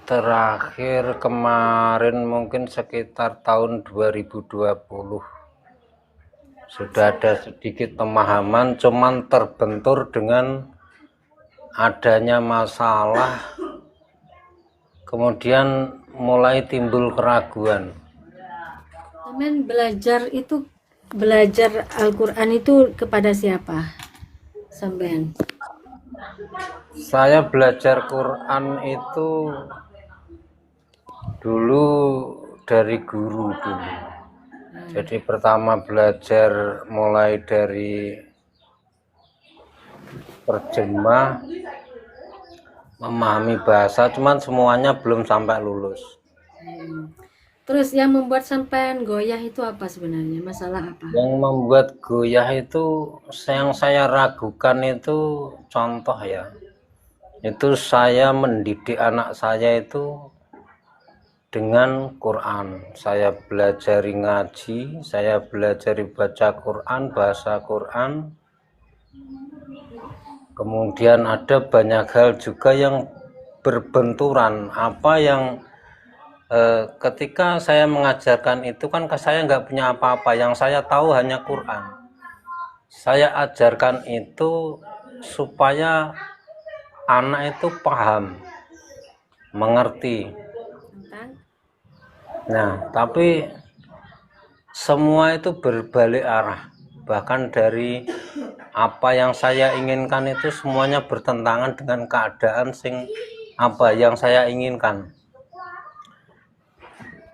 terakhir kemarin mungkin sekitar tahun 2020. Sudah ada sedikit pemahaman, cuman terbentur dengan adanya masalah, kemudian mulai timbul keraguan. Teman belajar Al-Quran itu kepada siapa? Sampean. Saya belajar Quran itu dulu dari guru dulu. Jadi pertama belajar mulai dari terjemah, memahami bahasa, cuman semuanya belum sampai lulus. Terus yang membuat sampean goyah itu apa sebenarnya? Masalah apa? Yang membuat goyah itu, yang saya ragukan itu contoh ya. Itu saya mendidik anak saya itu dengan Quran. Saya belajari ngaji, saya belajari baca Quran, bahasa Quran. Kemudian ada banyak hal juga yang berbenturan. Apa yang ketika saya mengajarkan itu kan saya nggak punya apa-apa. Yang saya tahu hanya Quran. Saya ajarkan itu supaya anak itu paham, mengerti. Nah, tapi semua itu berbalik arah. Bahkan dari apa yang saya inginkan itu semuanya bertentangan dengan keadaan apa yang saya inginkan.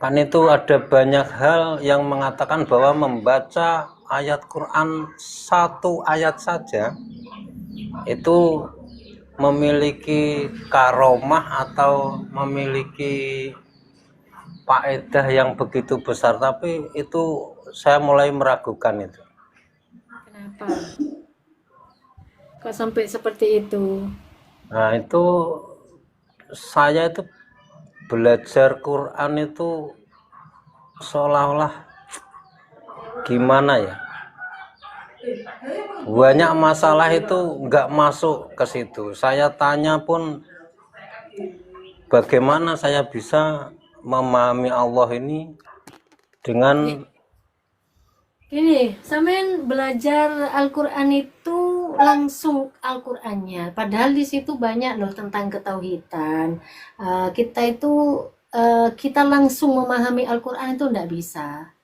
Kan itu ada banyak hal yang mengatakan bahwa membaca ayat Quran satu ayat saja itu memiliki karomah atau memiliki faedah yang begitu besar, tapi itu saya mulai meragukan itu. Kenapa? Kok sampai seperti itu? Nah, itu saya itu belajar Quran itu seolah-olah gimana ya? Banyak masalah itu nggak masuk ke situ. Saya tanya pun bagaimana saya bisa memahami Allah ini dengan Gini, sampean belajar Al-Quran itu langsung Al-Qurannya. Padahal di situ banyak loh tentang ketauhidan. Kita langsung memahami Al-Quran itu enggak bisa.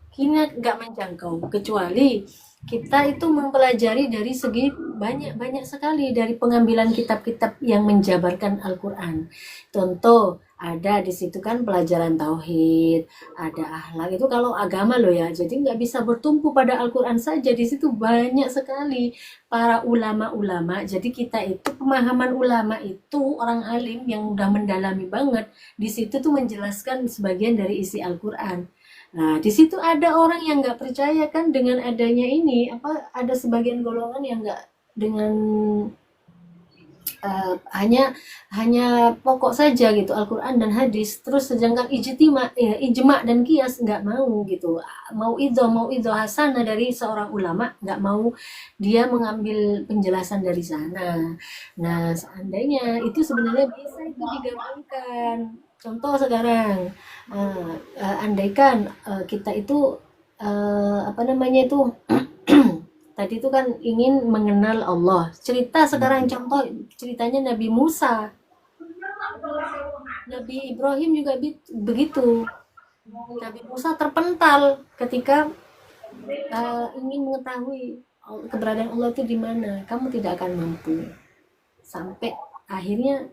Kita nggak menjangkau. Kecuali kita itu mempelajari dari segi banyak sekali dari pengambilan kitab-kitab yang menjabarkan Al-Quran. Contoh, ada di situ kan pelajaran tauhid, ada akhlak, itu kalau agama loh ya. Jadi nggak bisa bertumpu pada Al-Quran saja. Di situ banyak sekali para ulama-ulama. Jadi kita itu pemahaman ulama itu orang alim yang udah mendalami banget. Di situ tuh menjelaskan sebagian dari isi Al-Quran. Nah, di situ ada orang yang nggak percaya kan dengan adanya ini, ada sebagian golongan yang nggak dengan hanya pokok saja gitu Al-Quran dan hadis, terus sedangkan ijma dan kias nggak mau gitu, mau itu hasanah dari seorang ulama, nggak mau dia mengambil penjelasan dari sana. Nah, seandainya itu sebenarnya bisa itu digabungkan. Contoh sekarang, andaikan kita itu tadi itu kan ingin mengenal Allah. Sekarang contoh ceritanya Nabi Musa. Nabi Ibrahim juga begitu. Nabi Musa terpental ketika ingin mengetahui keberadaan Allah itu di mana. Kamu tidak akan mampu. Sampai akhirnya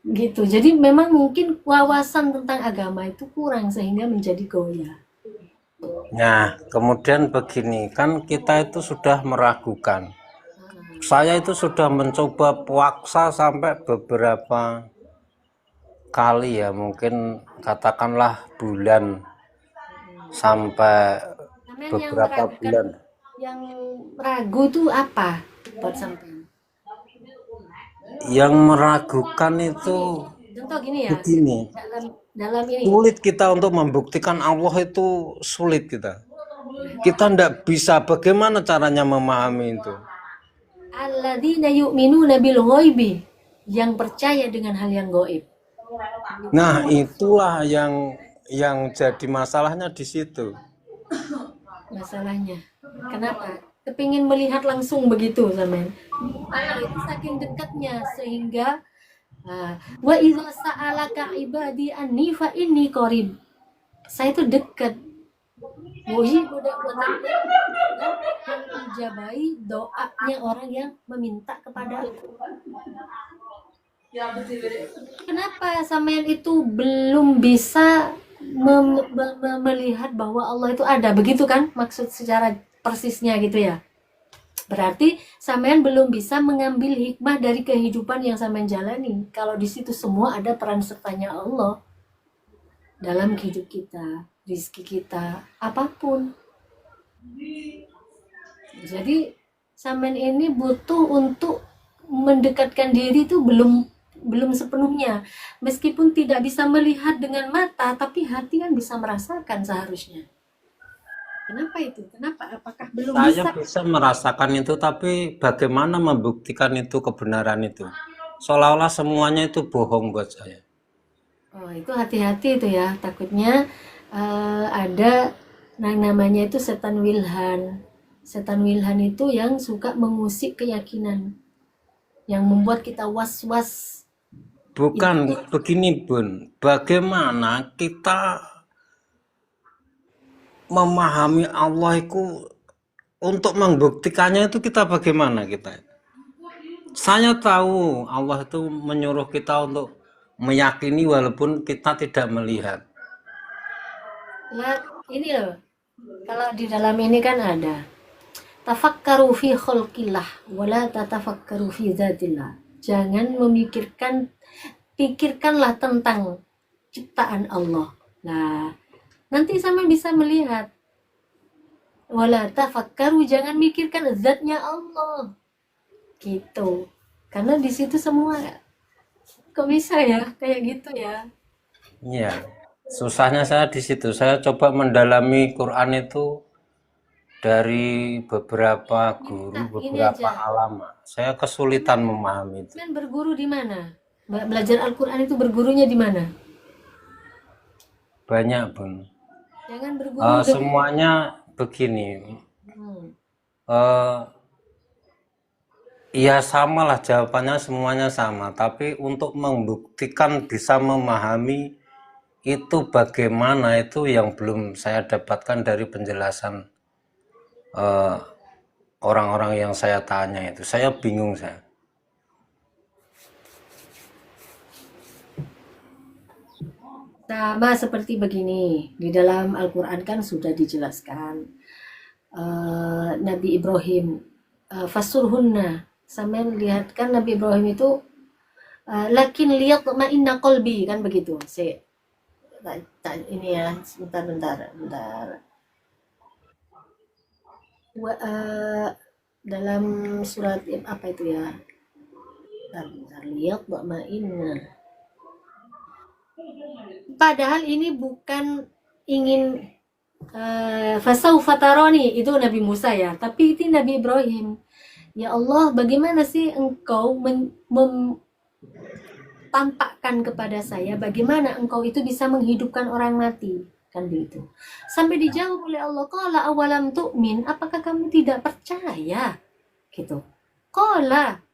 gitu. Jadi memang mungkin wawasan tentang agama itu kurang sehingga menjadi goyah. Nah, kemudian begini, kan kita itu sudah meragukan. Saya itu sudah mencoba puasa sampai beberapa kali ya, mungkin katakanlah bulan sampai Sampean yang beberapa meragukan, bulan. yang ragu tuh apa buat sampean? Yang meragukan itu Contoh gini ya, begini, dalam ini. sulit kita untuk membuktikan Allah itu sulit kita. Kita tidak bisa, bagaimana caranya memahami itu? Alladzina yu'minuna bil ghaibi, yang percaya dengan hal yang gaib. Nah, itulah yang jadi masalahnya di situ. Masalahnya. Kenapa? Kepingin melihat langsung begitu sampean. Allah itu saking dekatnya sehingga wa idza sa'alaka ibadi anni fa inni qarib. Saya itu dekat. Mujibu da'watan yang menjabai doanya orang yang meminta kepada aku. Kenapa sampean itu belum bisa melihat bahwa Allah itu ada, begitu kan maksud secara persisnya gitu ya? Berarti sampean belum bisa mengambil hikmah dari kehidupan yang sampean jalani. Kalau di situ semua ada peran sertanya Allah dalam hidup kita, rizki kita, apapun. Jadi sampean ini butuh untuk mendekatkan diri itu belum sepenuhnya. Meskipun tidak bisa melihat dengan mata, tapi hati kan bisa merasakan seharusnya. Kenapa itu? Kenapa? Apakah belum Saya bisa? bisa merasakan itu, tapi bagaimana membuktikan itu kebenaran itu? Seolah-olah semuanya itu bohong buat saya. Oh, itu hati-hati itu ya. Takutnya ada yang namanya itu setan wilhan. Setan wilhan itu yang suka mengusik keyakinan, yang membuat kita was-was. Bukan begini, Bun. Bagaimana kita memahami Allah itu, untuk membuktikannya itu kita bagaimana kita? Saya tahu Allah itu menyuruh kita untuk meyakini walaupun kita tidak melihat. Nah, ini loh. Kalau di dalam ini kan ada tafakkaru fi khalqillah wala tatafakkaru fi dzatillah. Jangan pikirkanlah tentang ciptaan Allah. Nah, nanti sama bisa melihat. Wala tafakkaru, jangan mikirkan zatnya Allah. Gitu. Karena di situ semua kok bisa ya kayak gitu ya. Iya. Susahnya saya di situ. Saya coba mendalami Quran itu dari beberapa guru, beberapa ulama. Saya kesulitan memahami itu. Kan berguru di mana? Belajar Al-Quran itu bergurunya di mana? Banyak, Bun. Jangan berguru Semuanya begini. Hmm. Ya samalah, jawabannya semuanya sama. Tapi untuk membuktikan bisa memahami itu bagaimana, itu yang belum saya dapatkan dari penjelasan orang-orang yang saya tanya itu. Saya bingung saya. Sama seperti begini, di dalam Al-Quran kan sudah dijelaskan Nabi Ibrahim fasurhunna, sampean lihat kan Nabi Ibrahim itu lakin lihat ma'inna qalbi, kan begitu. Ini ya, bentar. Dalam surat apa itu ya? Bentar, lihat ma'inna. Padahal ini bukan ingin fasaufa tarani, itu Nabi Musa ya, tapi itu Nabi Ibrahim. Ya Allah, bagaimana sih engkau tampakkan kepada saya bagaimana engkau itu bisa menghidupkan orang mati, kan begitu. Sampai dijawab oleh Allah, qala awalam tu'min, apakah kamu tidak percaya, gitu. Qala,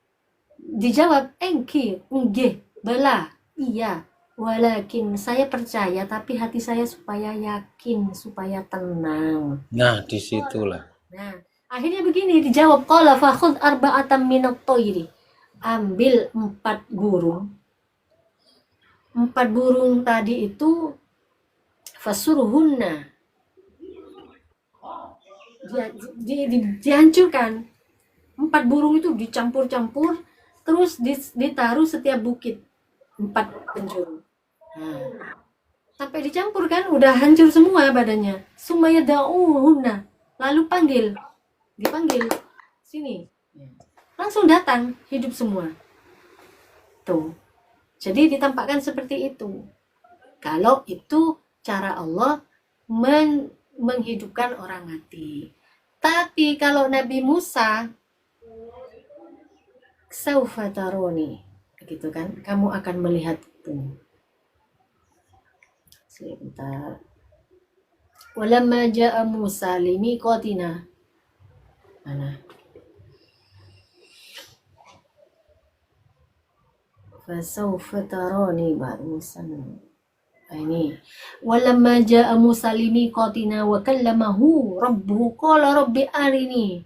dijawab engki, nggih, bala, iya, walakin saya percaya tapi hati saya supaya yakin, supaya tenang. Nah, disitulah. Nah, akhirnya begini dijawab, qala fakhudh arba'atan minat toiri, ambil 4 burung. 4 burung tadi itu fasuruhunna, dihancurkan. 4 burung itu dicampur-campur, terus ditaruh setiap bukit 4 penjuru. Nah, sampai dicampur kan, udah hancur semua badannya. Sumaya da'uhunna, lalu dipanggil sini, langsung datang hidup semua. Tuh, jadi ditampakkan seperti itu. Kalau itu cara Allah menghidupkan orang mati. Tapi kalau Nabi Musa, saufa taroni, gitu kan, kamu akan melihatku. Sebentar. Walamma ja'a Musa limiqatina. Mana? Fasaufa tarani barusan. Ini walamma ja'a Musa limiqatina wa kallamahu rabbuhu qala rabbi arini.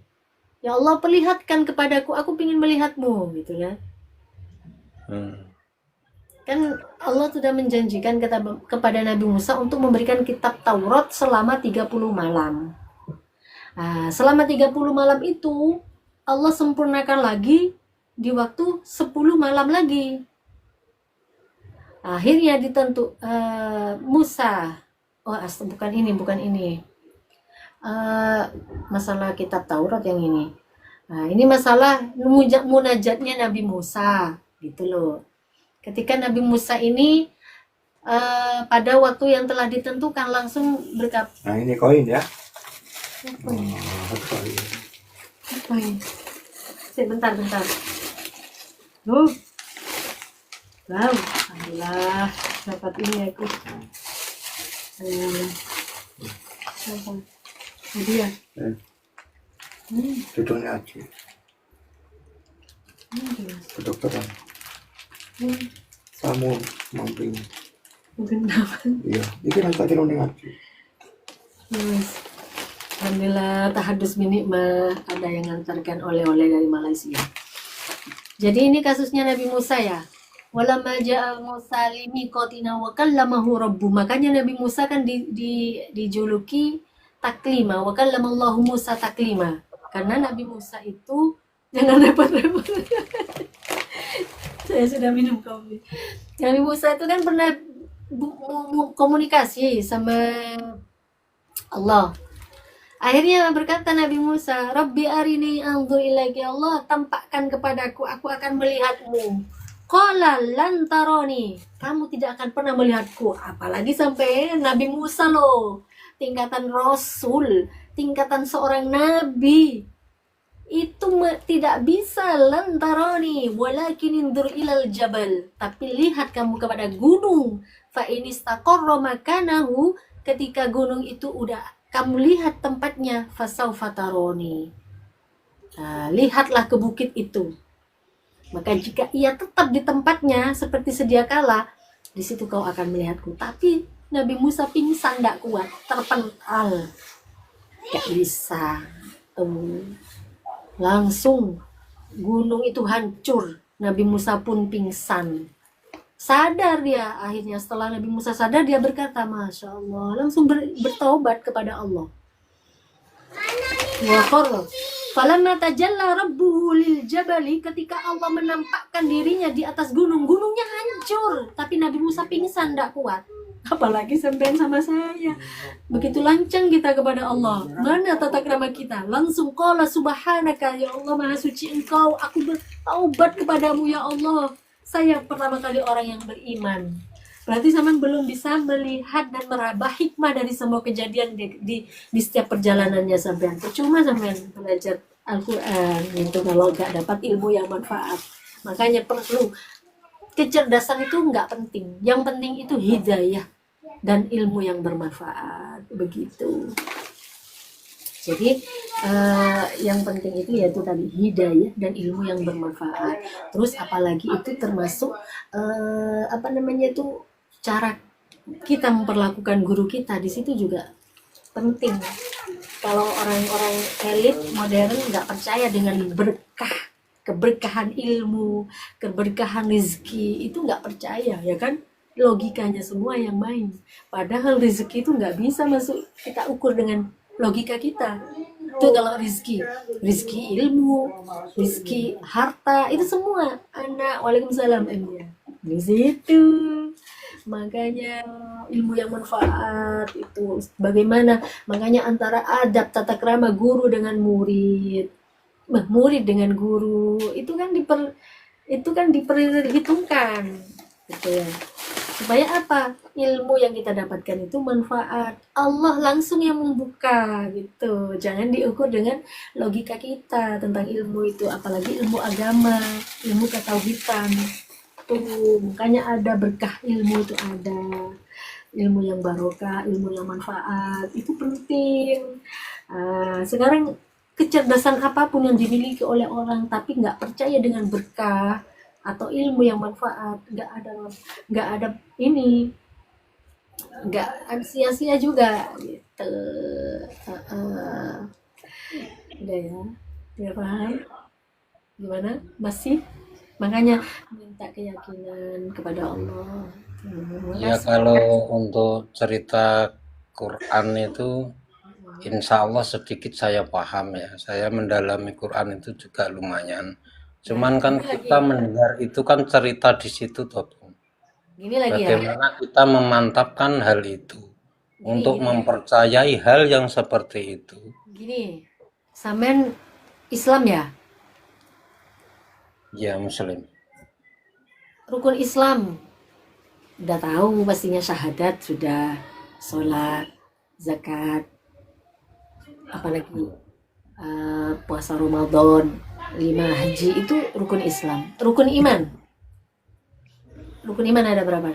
Ya Allah, perlihatkan kepadaku, aku ingin melihatmu, gitu kan. Kan Allah sudah menjanjikan kepada Nabi Musa untuk memberikan kitab Taurat selama 30 malam. Nah, selama 30 malam itu Allah sempurnakan lagi di waktu 10 malam lagi. Akhirnya Musa, bukan ini. Masalah kitab Taurat yang ini. Nah, ini masalah munajatnya Nabi Musa, gitu loh. Ketika Nabi Musa ini pada waktu yang telah ditentukan langsung berkata, Nah, ini koin ya. Apa ini? Bentar. Wow, alhamdulillah dapat ini aku. Hadiah. Judulnya Aji. Kedokteran. Kamu mamping. Mungkin dapat. Iya, ini kan tak kira Aji. Yes. Alhamdulillah tahadus minikmah, ada yang ngantarkan oleh-oleh dari Malaysia. Jadi ini kasusnya Nabi Musa ya. Walamma ja'a Musa limiqatina wa kallamahu rabbuh. Makanya Nabi Musa kan dijuluki taklima, wa kallamallahu Musa taklima. Karena Nabi Musa itu jangan repot-repot. Saya sudah minum kopi. Nabi Musa itu kan pernah komunikasi sama Allah. Akhirnya berkata Nabi Musa, Rabbi arini anzur ilaika, ya Allah, tampakkan kepadaku, aku akan melihatmu. Qala lan tarani, kamu tidak akan pernah melihatku. Apalagi sampai Nabi Musa loh, tingkatan Rasul, tingkatan seorang Nabi. Itu tidak bisa lan tarani, walakin indur ilal jabal. Tapi lihat kamu kepada gunung. Fa in istaqarra makanahu, ketika gunung itu udah kamu lihat tempatnya, fasaufa taroni. Nah, lihatlah ke bukit itu. Maka jika ia tetap di tempatnya seperti sedia kala, di situ kau akan melihatku. Tapi Nabi Musa pingsan, tidak kuat, terpental, gak bisa. Langsung gunung itu hancur. Nabi Musa pun pingsan. Sadar dia, akhirnya setelah Nabi Musa sadar, dia berkata, Masya Allah, langsung bertaubat kepada Allah. Wa qarra falamma tajalla rabbuhu lil jabali, ketika Allah menampakkan dirinya di atas gunung, gunungnya hancur, tapi Nabi Musa pingsan, tidak kuat. Apalagi sampean sama saya. Begitu lancang kita kepada Allah. Mana tata krama kita? Langsung qala subhanaka, ya Allah, maha suci Engkau, aku bertaubat kepadamu ya Allah. Saya pertama kali orang yang beriman. Berarti sampean belum bisa melihat dan meraba hikmah dari semua kejadian di setiap perjalanannya sampean. Percuma sampean belajar Al-Quran itu kalau nggak dapat ilmu yang manfaat. Makanya perlu, kecerdasan itu nggak penting. Yang penting itu hidayah dan ilmu yang bermanfaat. Begitu. Jadi yang penting itu yaitu tadi hidayah dan ilmu yang bermanfaat. Terus apalagi itu termasuk cara kita memperlakukan guru kita di situ juga penting. Kalau orang-orang elit modern nggak percaya dengan keberkahan ilmu, keberkahan rezeki, itu nggak percaya, ya kan? Logikanya semua yang main. Padahal rezeki itu nggak bisa masuk kita ukur dengan logika kita. Itu kalau rizki ilmu, rizki harta, itu semua anak. Waalaikumsalam Emia. Di situ. Makanya ilmu yang manfaat itu bagaimana? Makanya antara adab tata krama guru dengan murid, murid dengan guru itu kan diperhitungkan, gitu ya. Supaya apa? Ilmu yang kita dapatkan itu manfaat. Allah langsung yang membuka gitu. Jangan diukur dengan logika kita tentang ilmu itu, apalagi ilmu agama, ilmu ketauhidan. Tuh, makanya ada berkah ilmu itu ada. Ilmu yang barokah, ilmu yang manfaat, itu penting. Sekarang kecerdasan apapun yang dimiliki oleh orang tapi nggak percaya dengan berkah atau ilmu yang manfaat, nggak ada ini, nggak sia-sia juga gitu. Udah ya, udah paham gimana? Masih, makanya minta keyakinan kepada Allah. Ya kalau untuk cerita Quran itu insya Allah sedikit saya paham ya. Saya mendalami Quran itu juga lumayan. Cuman kan kita mendengar itu kan cerita di situ toh. Gini lagi ya, Bagaimana kita memantapkan hal itu untuk mempercayai hal yang seperti itu. gini, sampean Islam ya? Ya Muslim. Rukun Islam udah tahu pastinya, syahadat sudah, sholat, zakat, apalagi puasa Ramadan, 5 haji, itu rukun Islam. Rukun iman ada berapa?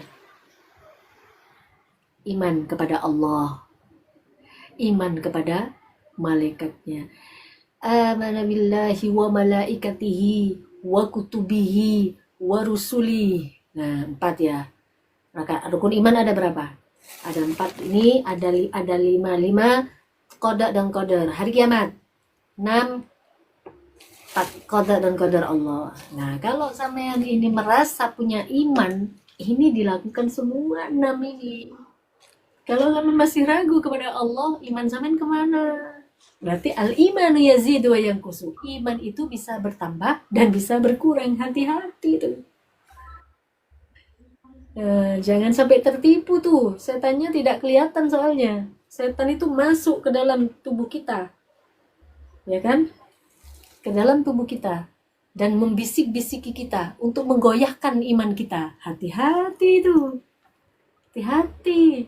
Iman kepada Allah, iman kepada malaikatnya, amana billahi wa malaikatihi wa kutubihi wa rusuli. Nah, 4 ya. Maka rukun iman ada berapa? Ada 4. Ini ada 5 qada dan qadar hari kiamat. 6 4 qada dan qadar Allah. Nah, kalau sampean ini merasa punya iman, ini dilakukan semua 6 ini. Kalau sampean masih ragu kepada Allah, iman sampean kemana? Berarti al-imanu yazidu wa yanqusu. Iman itu bisa bertambah dan bisa berkurang. Hati-hati tuh. Jangan sampai tertipu tuh. Setannya tidak kelihatan soalnya. Setan itu masuk ke dalam tubuh kita. Ya kan? Ke dalam tubuh kita. Dan membisik-bisiki kita untuk menggoyahkan iman kita. Hati-hati tuh. Hati-hati.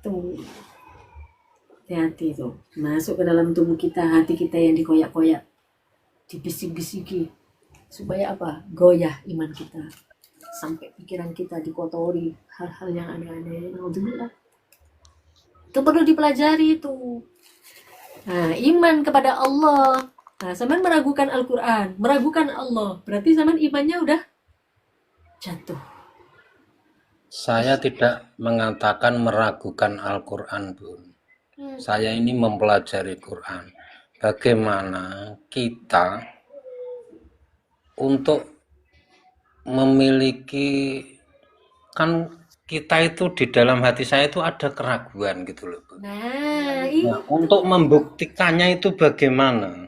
Tuh. Hati-hati tuh. Masuk ke dalam tubuh kita. Hati kita yang dikoyak-koyak. Dibisik-bisiki. Supaya apa? Goyah iman kita. Sampai pikiran kita dikotori hal-hal yang aneh-aneh. Alhamdulillah. Itu perlu dipelajari itu. Nah, iman kepada Allah. Nah, sampean meragukan Al-Quran, meragukan Allah, berarti sampean imannya udah jatuh. Saya tidak mengatakan meragukan Al-Quran, Bun. Saya ini mempelajari Quran. Bagaimana kita untuk memiliki, kan kita itu di dalam hati saya itu ada keraguan gitu loh, Bun. Nah, Nah, untuk membuktikannya itu bagaimana?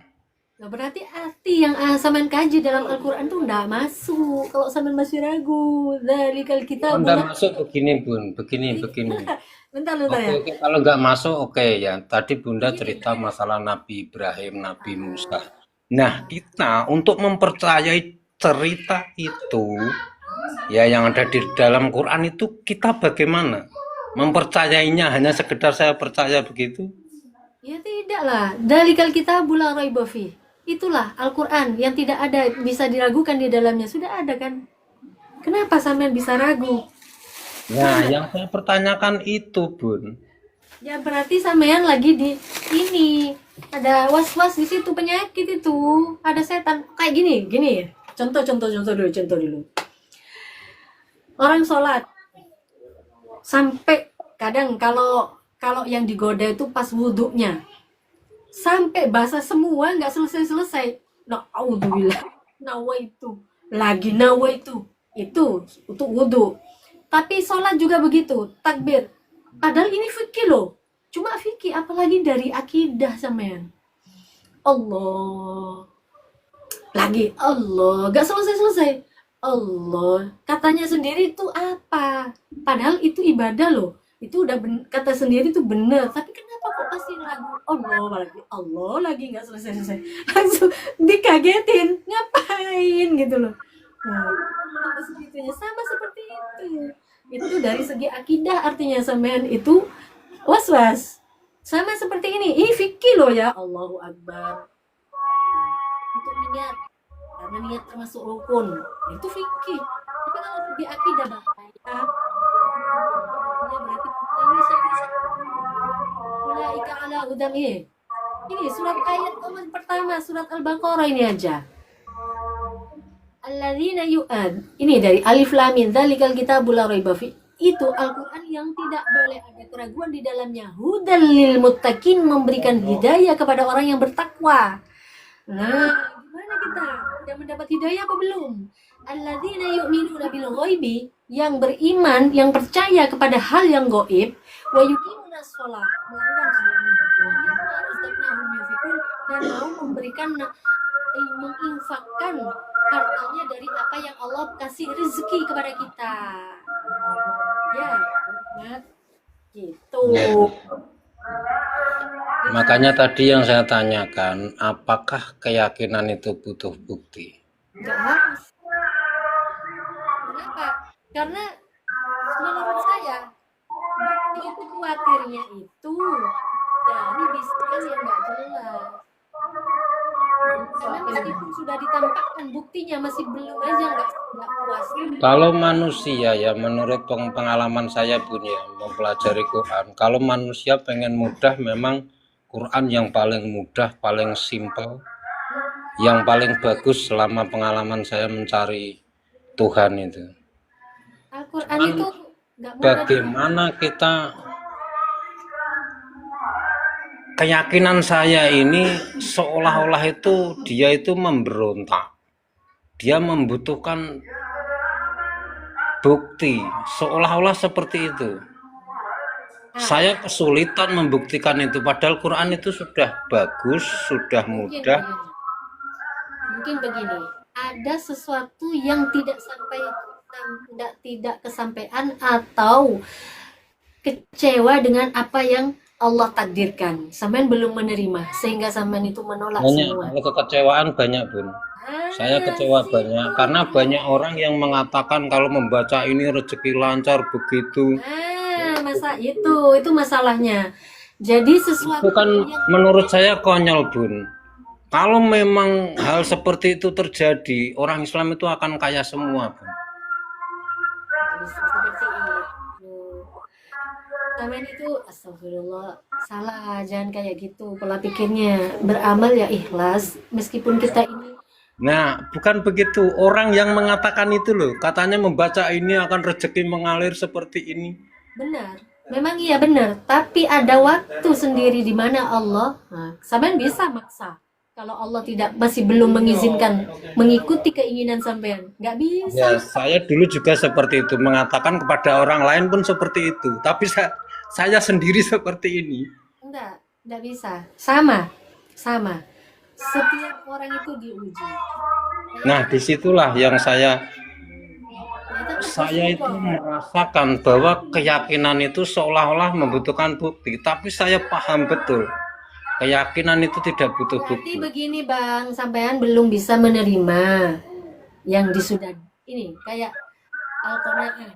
nah, berarti arti yang sampean kaji dalam Al-Quran tuh enggak masuk. Kalau sampean masih ragu, dzalikal kitab. Anda masuk begini, Bun, begini. Bentar Oke, ya. oke. Kalau nggak masuk, oke ya. Tadi Bunda cerita masalah Nabi Ibrahim, Nabi Musa. Nah, kita untuk mempercayai cerita itu, ya yang ada di dalam Quran itu, kita bagaimana? Mempercayainya hanya sekedar saya percaya begitu? Ya tidak lah. Dzalikal kitabul la raiba fi. Itulah Al-Quran yang tidak ada bisa diragukan di dalamnya. Sudah ada kan? Kenapa sampean bisa ragu? Nah, yang saya pertanyakan itu, Bun. Ya berarti sampean lagi di ini. Ada was-was di situ, penyakit itu. Ada setan. Kayak gini. Contoh dulu. Orang sholat. Sampai kadang kalau yang digoda itu pas wudhunya. Sampai basah semua, nggak selesai. Na'udzubillah. Nawa itu. Lagi nawa itu. Itu untuk wudhu. Tapi sholat juga begitu, takbir. Padahal ini fikih loh. Cuma fikih, apalagi dari akidah sampean. Allah. Lagi Allah, gak selesai-selesai. Allah, katanya sendiri itu apa? Padahal itu ibadah loh. Itu udah kata sendiri itu benar. Tapi kenapa kok masih ragu? Allah lagi nggak selesai-selesai. Langsung dikagetin, ngapain gitu loh. Nah, segitunya sama seperti itu. Itu dari segi akidah, artinya sampean itu was-was. Sama seperti ini. Ini fikih loh ya. Allahu Akbar. Untuk niat, karena niat termasuk rukun, itu fikih. Tapi kalau segi akidah bahaya, ya berarti kita ini ulaika ala hudam ini surat ayat pertama surat Al-Baqarah ini aja. Alladzina yu'ad, ini dari alif lam mim dzalikal kitabul la raiba fi. Itu Al-Quran yang tidak boleh ada keraguan di dalamnya. Hudal lil muttaqin, memberikan hidayah kepada orang yang bertakwa. Nah, gimana kita? Sudah mendapat hidayah apa belum? Alladzina yu'minuna bil ghaibi, yang beriman, yang percaya kepada hal yang gaib, wa yuqimunas shalah, melakukan dan mau memberikan menginfakkan hartanya dari apa yang Allah kasih rezeki kepada kita. Ya, nah, gitu. Makanya tadi yang saya tanyakan, apakah keyakinan itu butuh bukti? Enggak harus. Kenapa? Karena menurut saya bukti itu khawatirnya itu dari bisikan yang nggak jelas. Karena meskipun sudah ditampakkan buktinya masih belum aja nggak puas. Kalau manusia ya, menurut pengalaman saya pun ya, mempelajari Quran, kalau manusia pengen mudah, memang Quran yang paling mudah, paling simple, yang paling bagus selama pengalaman saya mencari Tuhan itu. Al-Quran itu nggak mudah. Bagaimana kita, keyakinan saya ini seolah-olah itu dia itu memberontak, dia membutuhkan bukti, seolah-olah seperti itu. Saya kesulitan membuktikan itu, padahal Quran itu sudah bagus, sudah mudah. Mungkin begini, ada sesuatu yang tidak kesampaian atau kecewa dengan apa yang Allah takdirkan. Sampean belum menerima sehingga sampean itu menolak semua. Kalau kekecewaan banyak, Bun. Saya kecewa banyak karena banyak orang yang mengatakan kalau membaca ini rezeki lancar begitu. Masa itu masalahnya. Jadi sesuatu Itu kan menurut saya konyol, Bun. Kalau memang hal seperti itu terjadi, orang Islam itu akan kaya semua, Bun. Seperti itu. Sampean itu astagfirullah, salah, jangan kayak gitu pola pikirnya. Beramal ya ikhlas meskipun kita ini. Nah, bukan begitu. Orang yang mengatakan itu loh, katanya membaca ini akan rezeki mengalir seperti ini. Benar, memang iya benar. Tapi ada waktu sendiri di mana Allah, sampean bisa maksa. Kalau Allah masih belum mengizinkan mengikuti keinginan sampean, nggak bisa. Ya, saya dulu juga seperti itu, mengatakan kepada orang lain pun seperti itu. Tapi saya sendiri seperti ini. Enggak bisa. Sama. Setiap orang itu diuji. Nah, disitulah yang saya itu merasakan bahwa keyakinan itu seolah-olah membutuhkan bukti. Tapi saya paham betul, keyakinan itu tidak butuh bukti. Berarti begini Bang, sampean belum bisa menerima yang disudah ini kayak Al-Qur'an.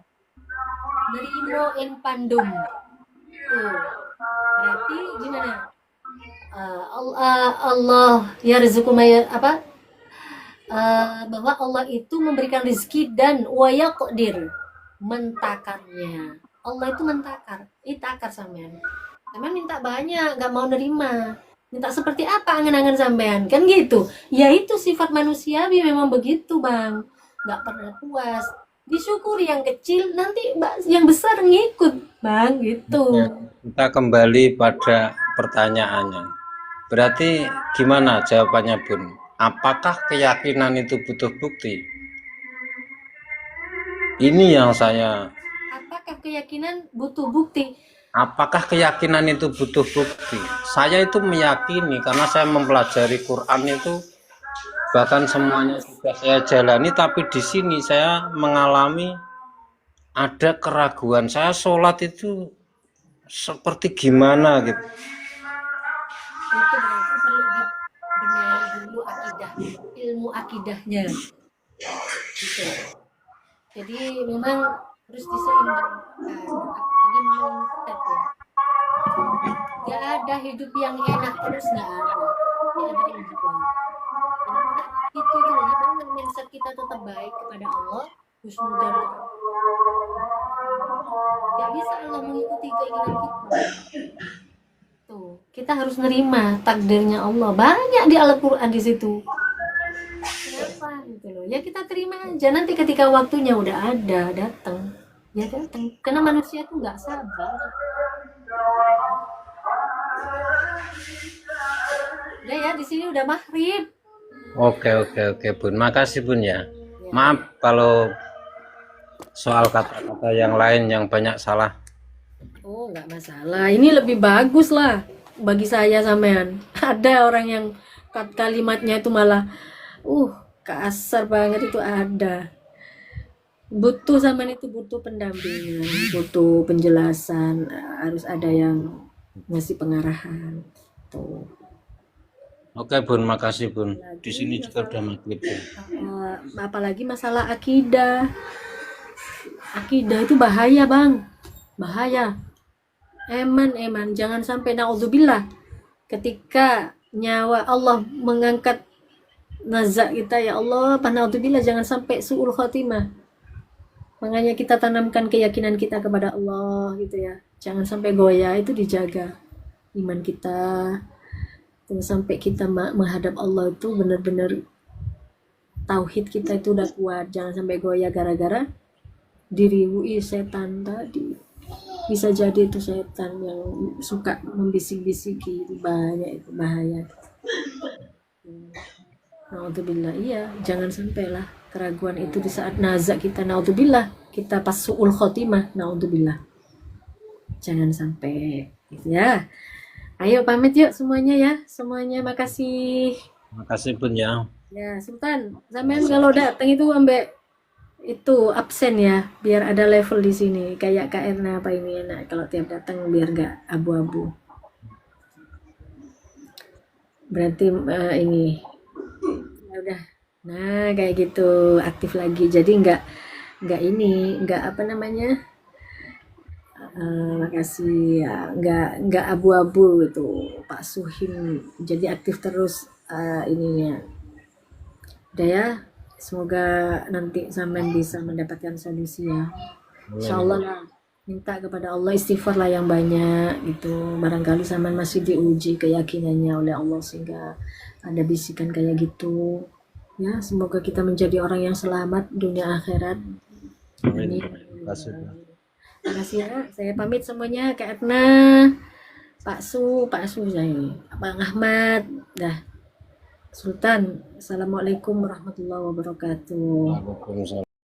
Nerimo in pandum. Tuh. Berarti gimana? Allah ya rizqu bahwa Allah itu memberikan rezeki dan wayaqdir, mentakarnya. Allah itu mentakar, itakar sampean. Sampean minta banyak, gak mau nerima. Minta seperti apa angan-angan sampean? Kan gitu. Ya itu sifat manusiawi memang begitu, Bang. Gak pernah puas. Disyukuri yang kecil, nanti yang besar ngikut, Bang, gitu. Ya, kita kembali pada pertanyaannya. Berarti gimana jawabannya, Bun? Apakah keyakinan itu butuh bukti? Ini yang saya. Apakah keyakinan butuh bukti? apakah keyakinan itu butuh bukti? Saya itu meyakini karena saya mempelajari Quran itu, bahkan semuanya sudah saya jalani, tapi di sini saya mengalami ada keraguan. Saya sholat itu seperti gimana gitu. Itu berarti perlu dibenahi dulu akidah, ilmu akidahnya. Gitu. Jadi memang harus diseimbangkan, apalagi meningkat ya. Gak ada hidup yang enak terus, gak ada. Gak ada yang juga. Itu tuh gimana mindset kita tetap baik kepada Allah, husnudzan kepada gak bisa Allah mengikuti keinginan kita. Tuh, kita harus nerima takdirnya Allah. Banyak di Al-Qur'an di situ. Kenapa gitu loh? Ya kita terima aja, nanti ketika waktunya udah ada, datang. Ya datang. Karena manusia tuh nggak sabar. Udah ya, di sini udah maghrib. Oke Bun, makasih Bun ya. Maaf kalau soal kata-kata yang lain yang banyak salah. Oh, nggak masalah. Ini lebih bagus lah bagi saya sampean. Ada orang yang kalimatnya itu malah kasar banget, itu ada. Butuh sampean itu butuh pendampingan, butuh penjelasan, harus ada yang ngasih pengarahan. Tuh. Oke Bun, makasih Bun. Di sini juga udah maghrib. Apalagi masalah akidah. Akidah itu bahaya, Bang. Bahaya. Eman, jangan sampai naudzubillah ketika nyawa Allah mengangkat nazak kita, ya Allah, naudzubillah jangan sampai suul khotimah. Makanya kita tanamkan keyakinan kita kepada Allah gitu ya. Jangan sampai goyah, itu dijaga iman kita. Jangan sampai kita menghadap Allah itu benar-benar tauhid kita itu udah kuat. Jangan sampai goyah gara-gara diriwui setan tadi. Bisa jadi itu setan yang suka membisik-bisiki, itu banyak, itu bahaya. Naudzubillah, iya, jangan sampailah keraguan itu di saat nazak kita, naudzubillah, kita pas suul khotimah, naudzubillah. Jangan sampai gitu ya. Ayo pamit yuk semuanya ya. Semuanya makasih. Makasih Bun ya. Ya, Sultan, sampean kalau datang itu ambek itu absen ya, biar ada level di sini. Kayak Kak Erna apa ini enak kalau tiap datang biar nggak abu-abu. Berarti ini ya udah. Nah, kayak gitu aktif lagi. Jadi nggak apa namanya? Makasih ya, nggak abu-abu gitu Pak Suhim. Jadi aktif terus ininya. Udah ya. Semoga nanti sampean bisa mendapatkan solusi ya. Insyaallah lah. Minta kepada Allah istighfar lah yang banyak gitu. Barangkali sampean masih diuji keyakinannya oleh Allah sehingga ada bisikan kayak gitu. Ya, semoga kita menjadi orang yang selamat dunia akhirat. Amin. Terima kasih ya. Saya pamit semuanya, Kak Etna, Pak Su saya, Bang Ahmad, dah. Sultan, assalamualaikum warahmatullahi wabarakatuh. Waalaikumsalam.